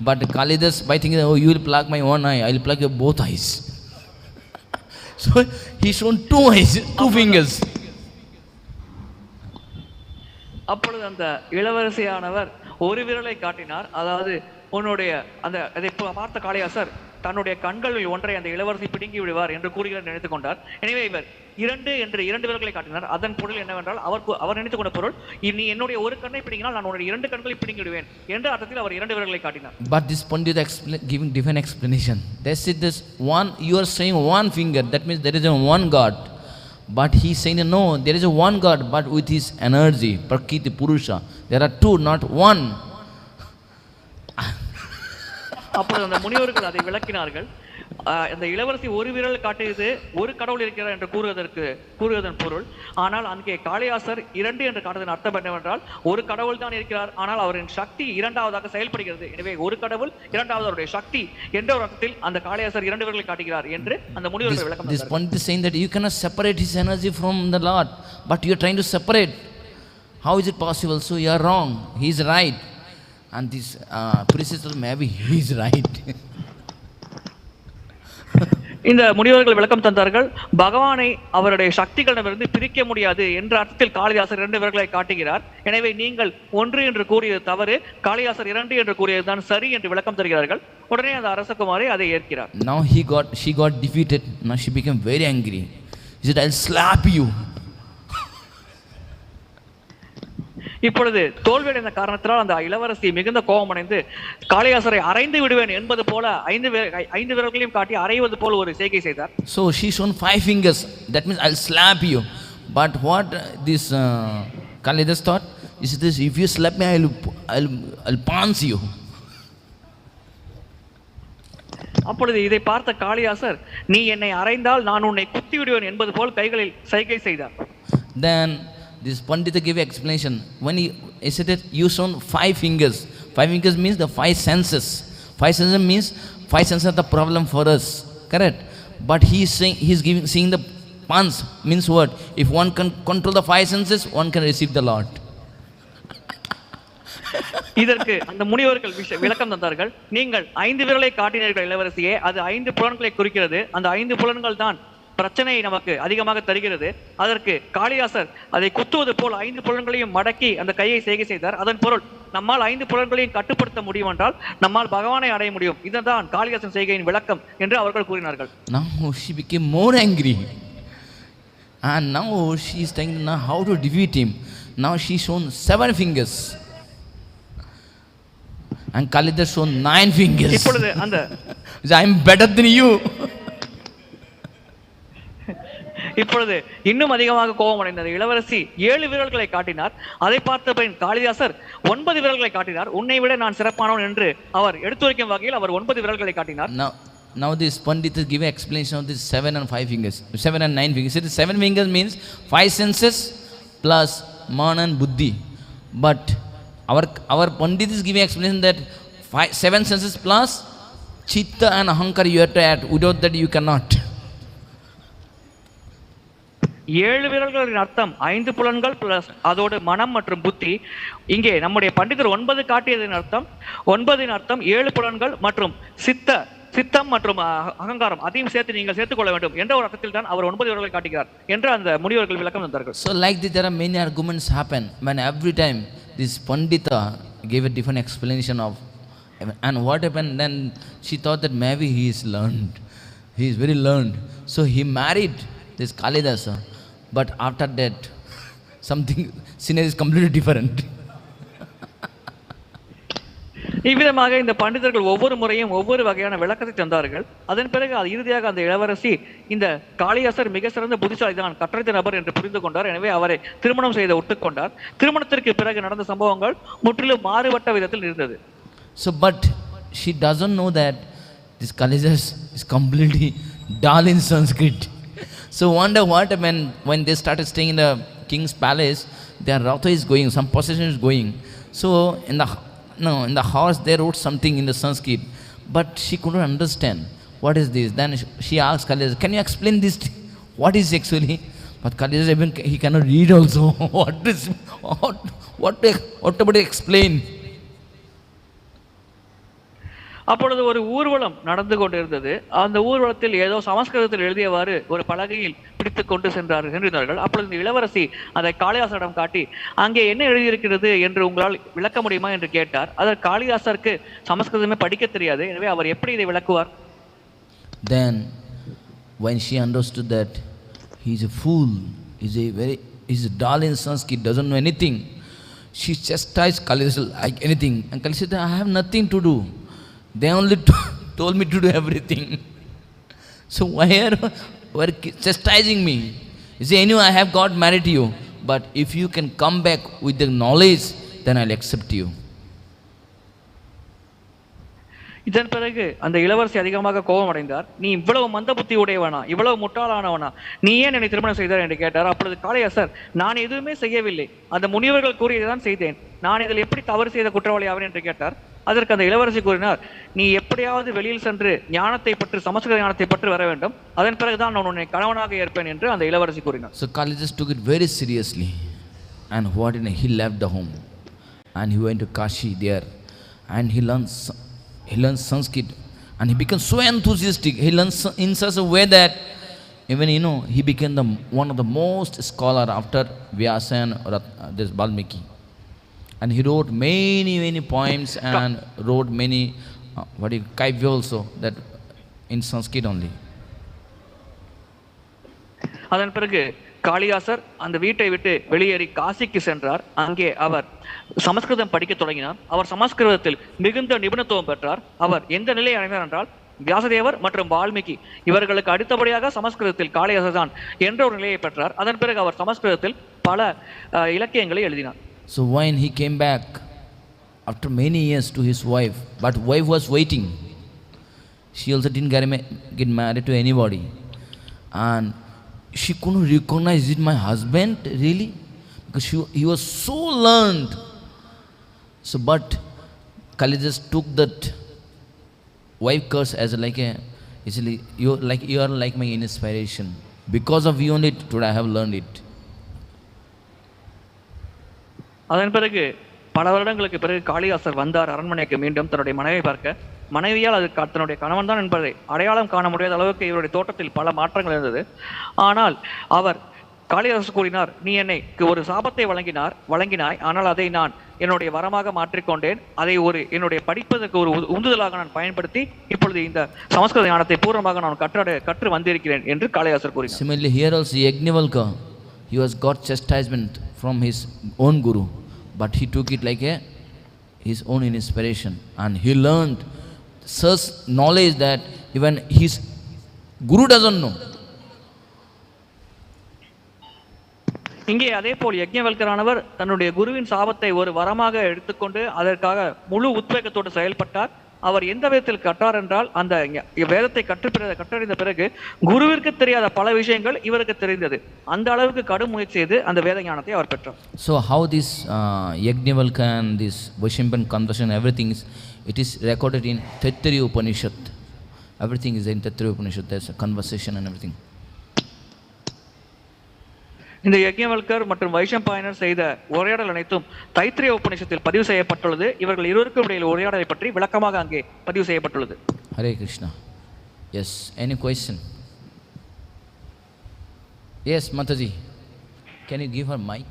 But Kalidas, by thinking, oh, you will pluck my one eye, I will pluck your both eyes. So he shown two eyes, two fingers. அப்பொழுது அந்த இளவரசியானவர் ஒரு விரலை காட்டினார். அதாவது உன்னுடைய அதை பார்த்த காளிதாசர் தன்னுடைய கண்களில் ஒன்றை அந்த இளவரசி பிடுங்கி விடுவார் என்று கூறுகிறார் நினைத்துக் கொண்டார். எனவே இவர் இரண்டு விரல்களை காட்டினார். அதன் பொருள் என்னவென்றால் அவர் நினைத்துக் கொண்ட பொருள், நீ என்னுடைய ஒரு கண்ணை பிடிங்கினால் நான் உன்னுடைய இரண்டு கண்களை பிடுங்கி விடுவேன் என்ற அர்த்தத்தில் அவர் இரண்டு விரல்களை காட்டினார். But this Pandit giving different explanation. They said this one, you are saying one finger, that means there is a one God. But he is saying no, there is a one God, but with his energy, Prakriti Purusha. There are two, not one. அப்பொழுது அந்த முனிவர்கள் அதை விளக்கினார்கள். அந்த இளவரசி ஒரு விரல் காட்டியது ஒரு கடவுள் இருக்கிறார் என்று கூறுவதன் பொருள். ஆனால் அங்கே காளிதாசர் இரண்டு என்று காட்டுவதன் அர்த்தம் என்னவென்றால், ஒரு கடவுள் தான் இருக்கிறார், ஆனால் அவரின் சக்தி இரண்டாவதாக செயல்படுகிறது. எனவே ஒரு கடவுள் இரண்டாவது அவருடைய சக்தி என்ற ஒரு அர்த்தத்தில் அந்த காளிதாசர் இரண்டு விரல்களை காட்டுகிறார் என்று அந்த முனிவர்கள் விளக்கம். This point is saying that you cannot separate his energy from the Lord, but you are trying to separate. How is it possible? So you are wrong, he is right. And this princess, maybe he is right. இந்த முனிவர்கள் விளக்கம் தந்தார்கள், பகவானை அவருடைய சக்திகளிடமிருந்து பிரிக்க முடியாது என்ற அர்த்தத்தில் காளிதாசர் இரண்டு விரல்களை காட்டுகிறார். எனவே நீங்கள் ஒன்று என்று கூறியது தவறு, காளிதாசர் இரண்டு என்று கூறியது தான் சரி என்று விளக்கம் தருகிறார்கள். உடனே அந்த அரசகுமாரி அதை ஏற்கிறார். Now she got defeated. Now she became very angry. She said, I'll slap you. இப்பொழுது தோல்வியடைந்த காரணத்தினால் அந்த இளவரசி மிகுந்த கோபமடைந்து காளிதாசரை அறைந்து விடுவேன் என்பது போல ஐந்து விரல்களையும் காட்டி அறைவது போல ஒரு செய்கை செய்தார். So she shown 5 fingers, that means I'll slap you. But what this Kalidas thought is this, if you slap me, I'll punch you. அப்பொழுது இதை பார்த்த காளிதாசர், நீ என்னை அறைந்தால் நான் உன்னை குத்தி விடுவேன் என்பது போல் கைகளில் சைகை செய்தார். Then this Pandita gave explanation. When he said that you shown 5 fingers. 5 fingers means the 5 senses. 5 senses means 5 senses are the problem for us. Correct? But he is saying, he is seeing the punch means what? If one can control the 5 senses, one can receive the Lord. இதற்கு அந்த முனிவர்கள் விளக்கம் தந்தார்கள். நீங்கள் 5 விரலை காட்டினீர்கள் இளவரசியே, அது 5 புலன்களை குறிக்கிறது. அந்த 5 புலன்கள் தான் பிரச்சனை நமக்கு அதிகமாக தருகிறது. அதற்கு காளிதாசர் அதை குத்துவது போல் 5 புலன்களையும் மடக்கி அந்த கையை செய்கை செய்தார். அதன் பொருள், நம்மால் 5 புலன்களையும் கட்டுப்படுத்த முடியும் என்றால் நம்மால் பகவானை அடைய முடியும். இதுதான் காளிதாசன் செய்கையின் விளக்கம் என்று அவர்கள் கூறினார்கள். Now she became more angry, and now she is telling now how to defeat him. Now she shown 7 fingers, and Kalidas shown 9 fingers. இப்பொழுது அந்த I am better than you. இப்பொழுது இன்னும் அதிகமாக கோபம் அடைந்த இளவரசி 7 விரல்களை காட்டினார். அதை பார்த்த பின் காளிதாசர் 9 விரல்களை காட்டினார். உன்னை விட நான் சிறப்பானவன் என்று அவர் எடுத்துரைக்கும் வகையில் அவர் 9 விரல்களை காட்டினார். Now this Pandit is giving explanation of this 7 and 5 fingers, 7 and 9 fingers. So 7 fingers means 5 senses plus man and buddhi. But our Pandit is giving explanation that 7 senses plus chitta and ahankar you have to add. Without that you cannot. ஏழு விரல்களின் அர்த்தம் 5 புலன்கள் plus அதோடு மனம் மற்றும் புத்தி. இங்கே நம்முடைய பண்டிதர் 9 காட்டியதின் அர்த்தம் 9 அர்த்தம் 7 புலன்கள் மற்றும் சித்தம் மற்றும் அகங்காரம் அதையும் சேர்த்து நீங்கள் சேர்த்துக்கொள்ள வேண்டும் என்ற ஒரு அர்த்தத்தில் தான் அவர் 9 விரல்களை காட்டுகிறார் என்று அந்த முனிவர்கள் விளக்கம் தந்தார்கள். So like this, there are many arguments happen when every time this Pandita gave a different explanation of, and what happened then, she thought that maybe he is learned, he is very learned, so he married this Kalidasa, but after that something scenario is completely different. இவ்விதமாக இந்த பண்டிதர்கள் ஒவ்வொரு முறையும் ஒவ்வொரு வகையான விளக்கத்தை தந்தார்கள். அதன் பிறகு இறுதியாக அந்த இளவரசி இந்த காளிதாசர் மிக சிறந்த புத்திசாலி தான், கற்றறிந்த நபர் என்று புரிந்து கொண்டார். எனவே அவரை திருமணம் செய்து ஒட்டுக்கொண்டார். திருமணத்திற்கு பிறகு நடந்த சம்பவங்கள் முற்றிலும் மாறுபட்ட விதத்தில் இருந்தது. So but she doesn't know that this Kalidasa is completely dull in Sanskrit. So wonder what happened when they started staying in the king's palace. Their ratha is going, some procession is going. So in the house they wrote something in the Sanskrit, but she couldn't understand what is this. Then she asked Kalidasa, can you explain this? What is actually? But Kalidasa, even he cannot read also. What about explain? அப்பொழுது ஒரு ஊர்வலம் நடந்து கொண்டிருந்தது. அந்த ஊர்வலத்தில் ஏதோ சமஸ்கிருதத்தில் எழுதியவாறு ஒரு பலகையில் பிடித்து கொண்டு சென்றார்கள். அப்பொழுது இளவரசி அதை காளிதாசரிடம் காட்டி, அங்கே என்ன எழுதியிருக்கிறது என்று உங்களால் விளக்க முடியுமா என்று கேட்டார். அதற்கு காளிதாசருக்கு சமஸ்கிருதமே படிக்க தெரியாது. எனவே அவர் எப்படி இதை விளக்குவார்? Then when she understood that he is a fool, he is dull in Sanskrit, doesn't know anything, she chastised Kalidasa like anything. And Kalidasa said, I have nothing to do. They only told me to do everything. So why are chastising me? You say, anyway, I have got married to you, but if you can come back with the knowledge, then I'll accept you. இதன் பிறகு அந்த இளவரசி அதிகமாக கோபம் அடைந்தார். நீ இவ்வளவு மந்த புத்தி உடையவனா, இவ்வளவு முட்டாளானவனா, நீ ஏன் என்னை திருமணம் செய்தார் என்று கேட்டார். அப்பொழுது காளிதாசர், நான் எதுவுமே செய்யவில்லை, அந்த முனிவர்கள் கூறியதான் செய்தேன், நான் இதில் எப்படி தவறு செய்த குற்றவாளி ஆவேன் என்று கேட்டார். அதற்கு அந்த இளவரசி கூறினார், நீ எப்படியாவது வெளியில் சென்று ஞானத்தை பற்றி, சமஸ்கிருத ஞானத்தை பற்றி வர வேண்டும், அதன் பிறகுதான் நான் உன்னை கணவனாக ஏற்பேன் என்று அந்த இளவரசி கூறினார். So Kalidasa took it very seriously, and he left the home and he went to Kashi there, and he learned Sanskrit, and he became so enthusiastic. He learned in such a way that even he became one of the most scholar after Vyasa and this Valmiki. And he wrote many poems and wrote many kaivya also, that in Sanskrit only. அதன் பிறகு காளிதாசர் அந்த வீட்டை விட்டு வெளியேறி காசிக்கு சென்றார். அங்கே அவர் சமஸ்கிருதம் படிக்க தொடங்கினார். அவர் சமஸ்கிருதத்தில் மிகுந்த நிபுணத்துவம் பெற்றார். அவர் எந்த நிலையை அடைந்தார் என்றால், வியாசதேவர் மற்றும் வால்மீகி இவர்களுக்கு அடுத்தபடியாக சமஸ்கிருதத்தில் காளிதாசர் தான் என்ற ஒரு நிலையை பெற்றார். அதன் பிறகு அவர் சமஸ்கிருதத்தில் பல இலக்கியங்களை எழுதினார். So when he came back after many years to his wife, but wife was waiting. She also didn't get married to anybody, and she couldn't recognize, is it my husband really? Because he was so learned. So but Kalidasa took that wife curse as you are like my inspiration. Because of you only today I have learned it. அதன் பிறகு பல வருடங்களுக்கு பிறகு காளிதாசர் வந்தார் அரண்மனைக்கு மீண்டும் தன்னுடைய மனைவியை பார்க்க. மனைவியால் அது தன்னுடைய கணவன் தான் என்பதை அடையாளம் காண முடியாத அளவுக்கு இவருடைய தோட்டத்தில் பல மாற்றங்கள் இருந்தது. ஆனால் அவர் காளிதாசர் கூறினார், நீ என்னைக்கு ஒரு சாபத்தை வழங்கினாய், ஆனால் அதை நான் என்னுடைய வரமாக மாற்றிக்கொண்டேன். அதை என்னுடைய படிப்பதற்கு ஒரு உந்துதலாக நான் பயன்படுத்தி இப்பொழுது இந்த சமஸ்கிருத ஞானத்தை பூர்ணமாக நான் கற்று வந்திருக்கிறேன் என்று காளிதாசர் கூறினார். Similarly, here also Yajñavalkya, he was got chastisement from his own guru, but he took it like his own inspiration, and he learned such knowledge that even his guru doesn't know. இங்கே அதே போல் யஜ்ஞவல்கரானவர் தன்னுடைய குருவின் சாபத்தை ஒரு வரமாக எடுத்துக்கொண்டு அதற்காக முழு உத்வேகத்தோடு செயல்பட்டார். அவர் எந்த விதத்தில் கற்றார் என்றால், அந்த வேதத்தை கற்றறிந்த பிறகு குருவிற்கு தெரியாத பல விஷயங்கள் இவருக்கு தெரிந்தது. அந்த அளவுக்கு கடும் முயற்சி செய்து அந்த வேத ஞானத்தை அவர் பெற்றார். So how this Yajñavalkya and this Vaishnavan conversation, everything it is recorded in Taittirīya-Upanishad. Everything is in Taittirīya-Upanishad. There's a conversation and everything. இந்த யஜ்ஞவல்கர் மற்றும் வைஷம்பாயனர் செய்த உரையாடல் அனைத்தும் தைத்திரிய உபநிஷத்தில் பதிவு செய்யப்பட்டுள்ளது. இவர்கள் இருவருக்கும் இடையில் உரையாடலை பற்றி விளக்கமாக அங்கே பதிவு செய்யப்பட்டுள்ளது. Hare Krishna. Yes, any question? Yes, Mataji. Can you give her mic?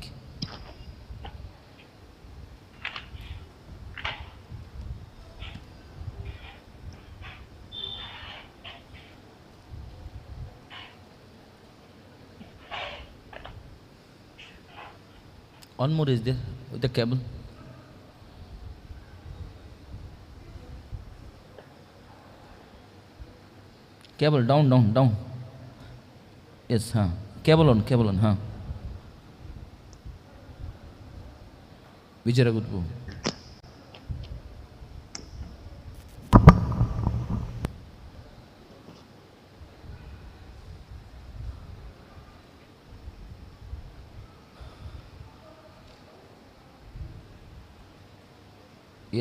One more is there with the cable. Cable down, down, down. Yes, huh. Cable on, huh. Vijayagutpu.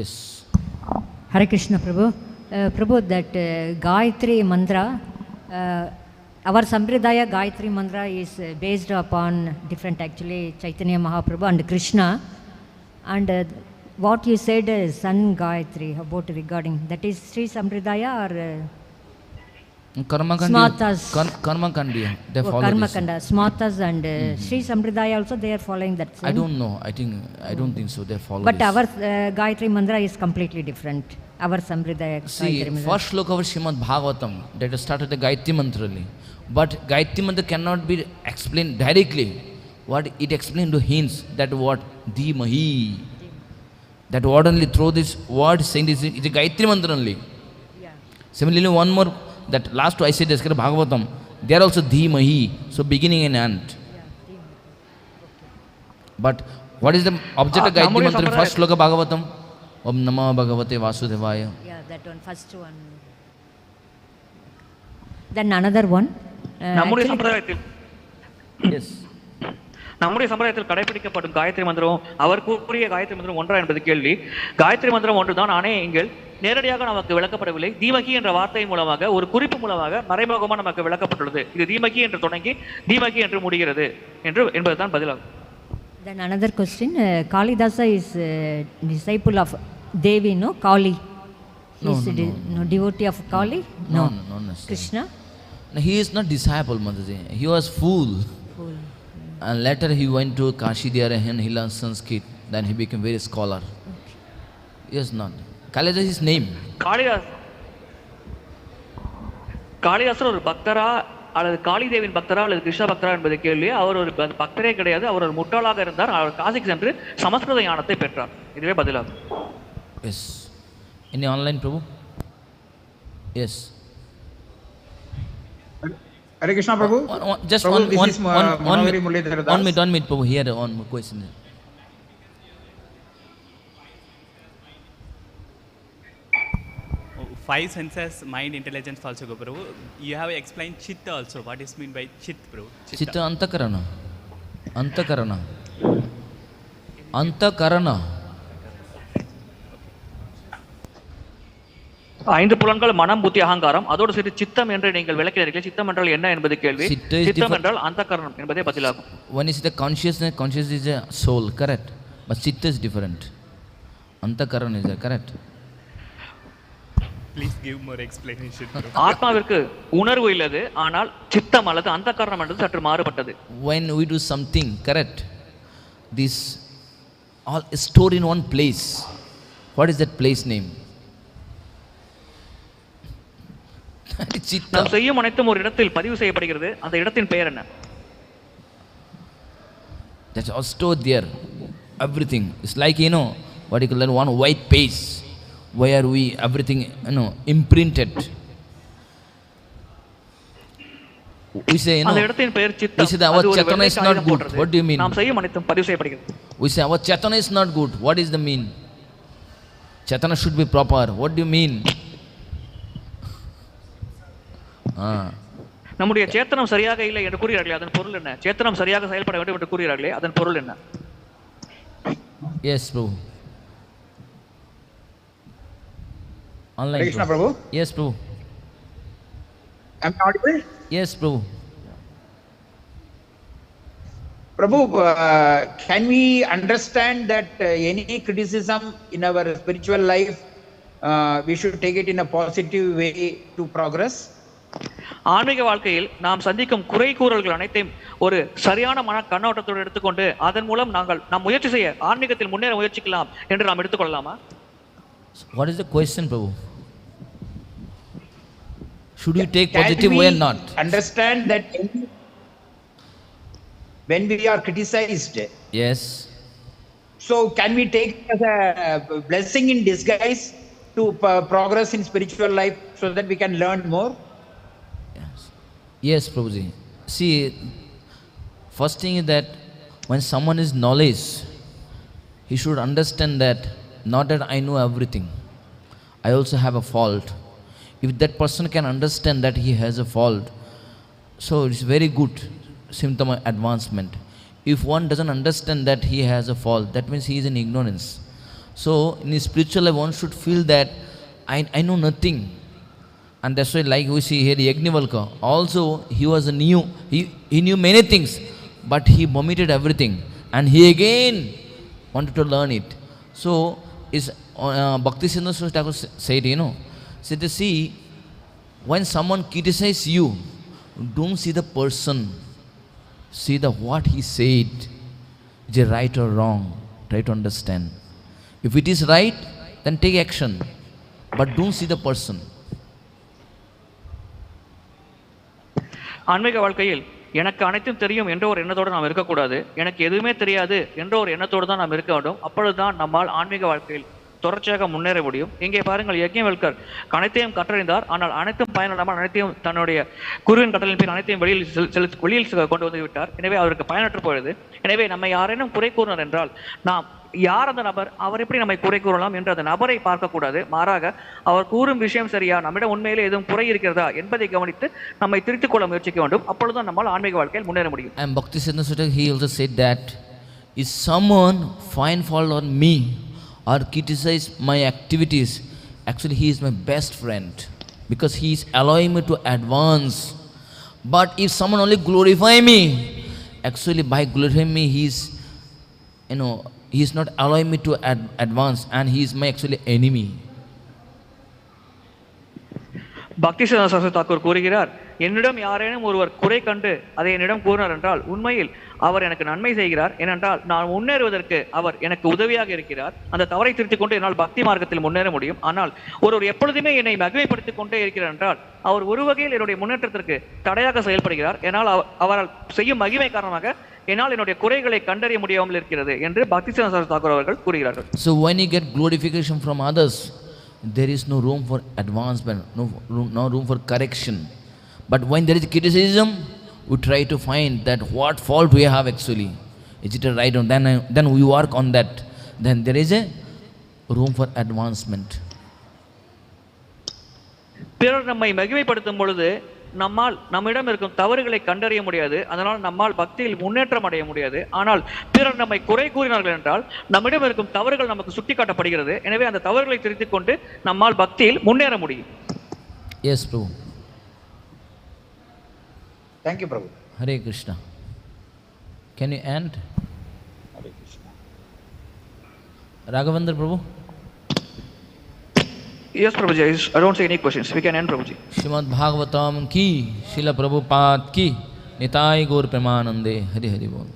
Yes. Hare Krishna, Prabhu. Prabhu, that Gayatri mantra, our Sampradaya Gayatri mantra is based upon different, actually, Chaitanya Mahaprabhu and Krishna. And what you said, Sun Gayatri, about regarding, that is Sri Sampradaya or Smatas? Karmakandiya. They follow Karmakanda, Smatas and Sri Sampradaya also, they are following that same. I don't know. I don't think so. They follow But this. our Gayatri mantra is completely different. Our Sampradaya See, Gayatri mantra. first sloka of Srimad Bhagavatam, that started the Gayatri mantra only. But Gayatri mantra cannot be explained directly. What it explained to hints, that what? Dhimahi. That word only, through this word saying this, it's a Gayatri mantra only. Yeah. Similarly, one more, that last two I said, that's Bhagavatam, they are also Dhimahi. So beginning and end. But what is the object of Gayatri mantra in first sloka Bhagavatam? Om Namo Bhagavate Vasudevaya. Yeah, that one, first one. Then another one. நம்முடைய சம்பிரதாயத்தில் Yes. நம்முடைய சம்பிரதாயத்தில் கடைபிடிக்கப்படும் காயத்ரி மந்திரம் அவர் கூறிய காயத்ரி மந்திரம் ஒன்றா என்பது கேள்வி. காயத்ரி மந்திரம் ஒன்றுதான், ஆனே இங்கே நேரடியாக நமக்கு விளக்கப்படவில்லை. தீமகி என்ற வார்த்தை மூலமாக, ஒரு குறிப்பு மூலமாக மறைமுகமாக நமக்கு விளக்கப்பட்டுள்ளது. இது தீமகி என்று தொடங்கி தீமகி என்று முடிகிறது என்பதுதான் பதிலாகும். Then another question, Kalidasa is disciple of Devi, no? Kali. No, no, devotee of Kali? No, not necessarily. Krishna? No, he is not disciple, Mataji. He was fool. Fool. And later he went to Kashi there and he learned Sanskrit. Then he became very scholar. Okay. Yes, not. Kalidasa is his name. Kalidasa ஒரு பக்தரா அல்லது காளிதேவின் பக்தரா அல்லது கிருஷ்ண பக்தரா என்பது கேள்வி. அவர் ஒரு பக்தரே கிடையாது, அவர் ஒரு முட்டாளாக இருந்தார். அவர் காசிக்கு சென்று சமஸ்கிருத ஞானத்தை பெற்றார். இதுவே பதிலாகும். Yes. Any online, Prabhu? Yes. Hare Krishna, Prabhu. Just Prabhu, one minute, Prabhu. Here, one more question. Five senses, mind, intelligence also go, Prabhu. You have explained chitta also. What is mean by chit, Prabhu? Chitta antakarana. Antakarana. Antakarana. ஐந்து புலன்கள் மனம், புத்தி, அகங்காரம், அதோடு சேர்த்து சித்தம் என்று நீங்கள் விளக்கிறீர்கள். சித்தம் என்றால் என்ன என்பது கேள்வி. சித்தம் என்றால் அந்தகரணம் என்பதே பதிலாகும். One is the consciousness. Consciousness is a soul, correct? But chitta is different. Antakarana is correct. Please give more explanation. ஆத்மாவிற்கு உணர்வு இல்லது, ஆனால் சித்தம் அல்லது அந்தகரணம் என்பது சற்று மாறுபட்டது. When we do something, correct? This all is stored in one place. What is that place name? நாம் செய்யும் அனைத்தும் ஒரு இடத்தில் பதிவு செய்யப்படுகிறது. அந்த இடத்தின் பெயர் என்ன? That's all stored there. Everything. It's like, what you call that, one white page where we everything, imprinted. We say, அந்த இடத்தின் பெயர் சித்தம். we say that our chetana is not good. What do you mean? நாம் செய்யும் அனைத்தும் பதிவு செய்யப்படுகிறது. We say our chetana is not good. What is the mean? Chetana should be proper. What do you mean? நம்முடைய சேத்தனம் சரியாக இல்லை என்று கூறுகிறார்களே, அதன் பொருள் என்ன? சேத்தனம் சரியாக செயல்பட வேண்டும் என்று கூறுகிறார்களே, அதன் பொருள் என்ன? Yes, Prabhu. Online. Hare Krishna, Prabhu. Yes, Prabhu. Am I audible? Yes, Prabhu. Prabhu, can we understand that any criticism in our spiritual life, we should take it in a positive way to progress? ஆன்மீக வாழ்க்கையில் நாம் சந்திக்கும் குறை கூறல்கள் அனைத்தையும் ஒரு சரியான மன கண்ணோட்டத்தோடு எடுத்துக்கொண்டு அதன் மூலம் நாம் முயற்சி செய்ய ஆன்மீகத்தில் முன்னேற முயற்சிக்கலாம் என்று நாம் எடுத்துக்கொள்ளலாமா? What is the question, Prabhu? Should we take positive way or not? Understand that when we are criticized, Yes. so can we take it as a blessing in disguise to progress in spiritual life so that we can learn more? Yes, Prabhuji. See, first thing is that when someone is knowledge, he should understand that not that I know everything, I also have a fault. If that person can understand that he has a fault, so it's very good symptom of advancement. If one doesn't understand that he has a fault, that means he is in ignorance. So in his spiritual life, one should feel that I know nothing. And that's why, like we see here, Yajñavalkya, also he was new, he knew many things, but he vomited everything, and he again wanted to learn it. So, is Bhakti Siddhanta Thakur said, said to see, when someone criticizes you, don't see the person, see the what he said, is it right or wrong, try to understand. If it is right, then take action, but don't see the person. ஆன்மீக வாழ்க்கையில் எனக்கு அனைத்தும் தெரியும் என்ற ஒரு எண்ணத்தோடு நாம் இருக்கக்கூடாது. எனக்கு எதுவுமே தெரியாது என்ற ஒரு எண்ணத்தோடு தான் நாம் இருக்க வேண்டும். அப்பொழுதுதான் நம்மால் ஆன்மீக வாழ்க்கையில் தொடர்ச்சியாக முன்னேற முடியும். இங்கே பாருங்கள், யஜ்ஞவல்கர் அனைத்தையும் கற்றறிந்தார். ஆனால் அனைத்தும் பயனிடாமல் அனைத்தையும் தன்னுடைய குருவின் கட்டளையின் பேர் அனைத்தையும் வெளியில் கொண்டு வந்து விட்டார். எனவே அவருக்கு பயனற்று போயிடுது. எனவே நம்மை யாரேனும் குறை கூறினார் என்றால் நாம் யார் அந்த நபர், அவர் எப்படி நம்மை குறை கூறலாம் என்று அந்த நபரை பார்க்கக்கூடாது. மாறாக அவர் கூறும் விஷயம் சரியா, நம்மிடம் உண்மையிலே எதுவும் குறை இருக்கிறதா என்பதை கவனித்து நம்மை திருத்திக் கொள்ள முயற்சிக்க வேண்டும். அப்பொழுதுதான் நம்மால் ஆன்மீக வாழ்க்கையில் முன்னேற முடியும். And Bhakti Siddhanta Thakur, he also said that if someone find fault on me or criticize my activities, actually he is my best friend because he is allowing me to advance. But if someone only glorify me, actually by glorifying me, he is, he is not allowing me to advance, and he is my actually enemy. பக்தி சித்தாந்த தாக்கூர் கூறுகிறார், என்னிடம் யாரேனும் ஒருவர் குறை கண்டு அதை என்னிடம் கூறினார் என்றால் உண்மையில் அவர் எனக்கு நன்மை செய்கிறார். ஏனென்றால் நான் முன்னேறுவதற்கு அவர் எனக்கு உதவியாக இருக்கிறார். அந்த தவறை திருத்திக் கொண்டு என்னால் பக்தி மார்க்கத்தில் முன்னேற முடியும். ஆனால் ஒருவர் எப்பொழுதுமே என்னை மகிமைப்படுத்திக் கொண்டே இருக்கிறார் என்றால் அவர் ஒரு வகையில் என்னுடைய முன்னேற்றத்திற்கு தடையாக செயல்படுகிறார். ஏனால் அவரால் செய்யும் மகிமை காரணமாக என்னால் என்னுடைய குறைகளை கண்டறிய முடியாமல் இருக்கிறது என்று பக்தி சித்தாந்த தாக்கூர் அவர்கள் கூறுகிறார்கள். So when you get glorification from others, there is no room for advancement, no room for correction. But when there is criticism, we try to find that what fault we have actually. Is it right? Then we work on that. Then there is a room for advancement. பிறர் நம்மை மகிமைப்படுத்தும் பொழுது நம்மிடம் இருக்கும் தவறுகளை கண்டறிய முடியாது. அதனால் நம்மால் பக்தியில் முன்னேற்றம் அடைய முடியாது. ஆனால் பிறர் நம்மை குறை கூறினார்கள் என்றால் நம்மிடம் இருக்கும் தவறுகள் நமக்கு சுட்டிக்காட்டப்படுகிறது. எனவே அந்த தவறுகளை திருத்திக் கொண்டு நம்மால் பக்தியில் முன்னேற முடியும். Yes, Prabhu. Thank you, Prabhu. Hare Krishna. Can you end? Hare Krishna. Raghavendra Prabhu? Yes, Prabhuji. I don't see any questions. We can end, Prabhuji. Srimad Bhagavatam ki, Srila Prabhupada ki, Nitai Gaur Premanande. Hari Hari Bol.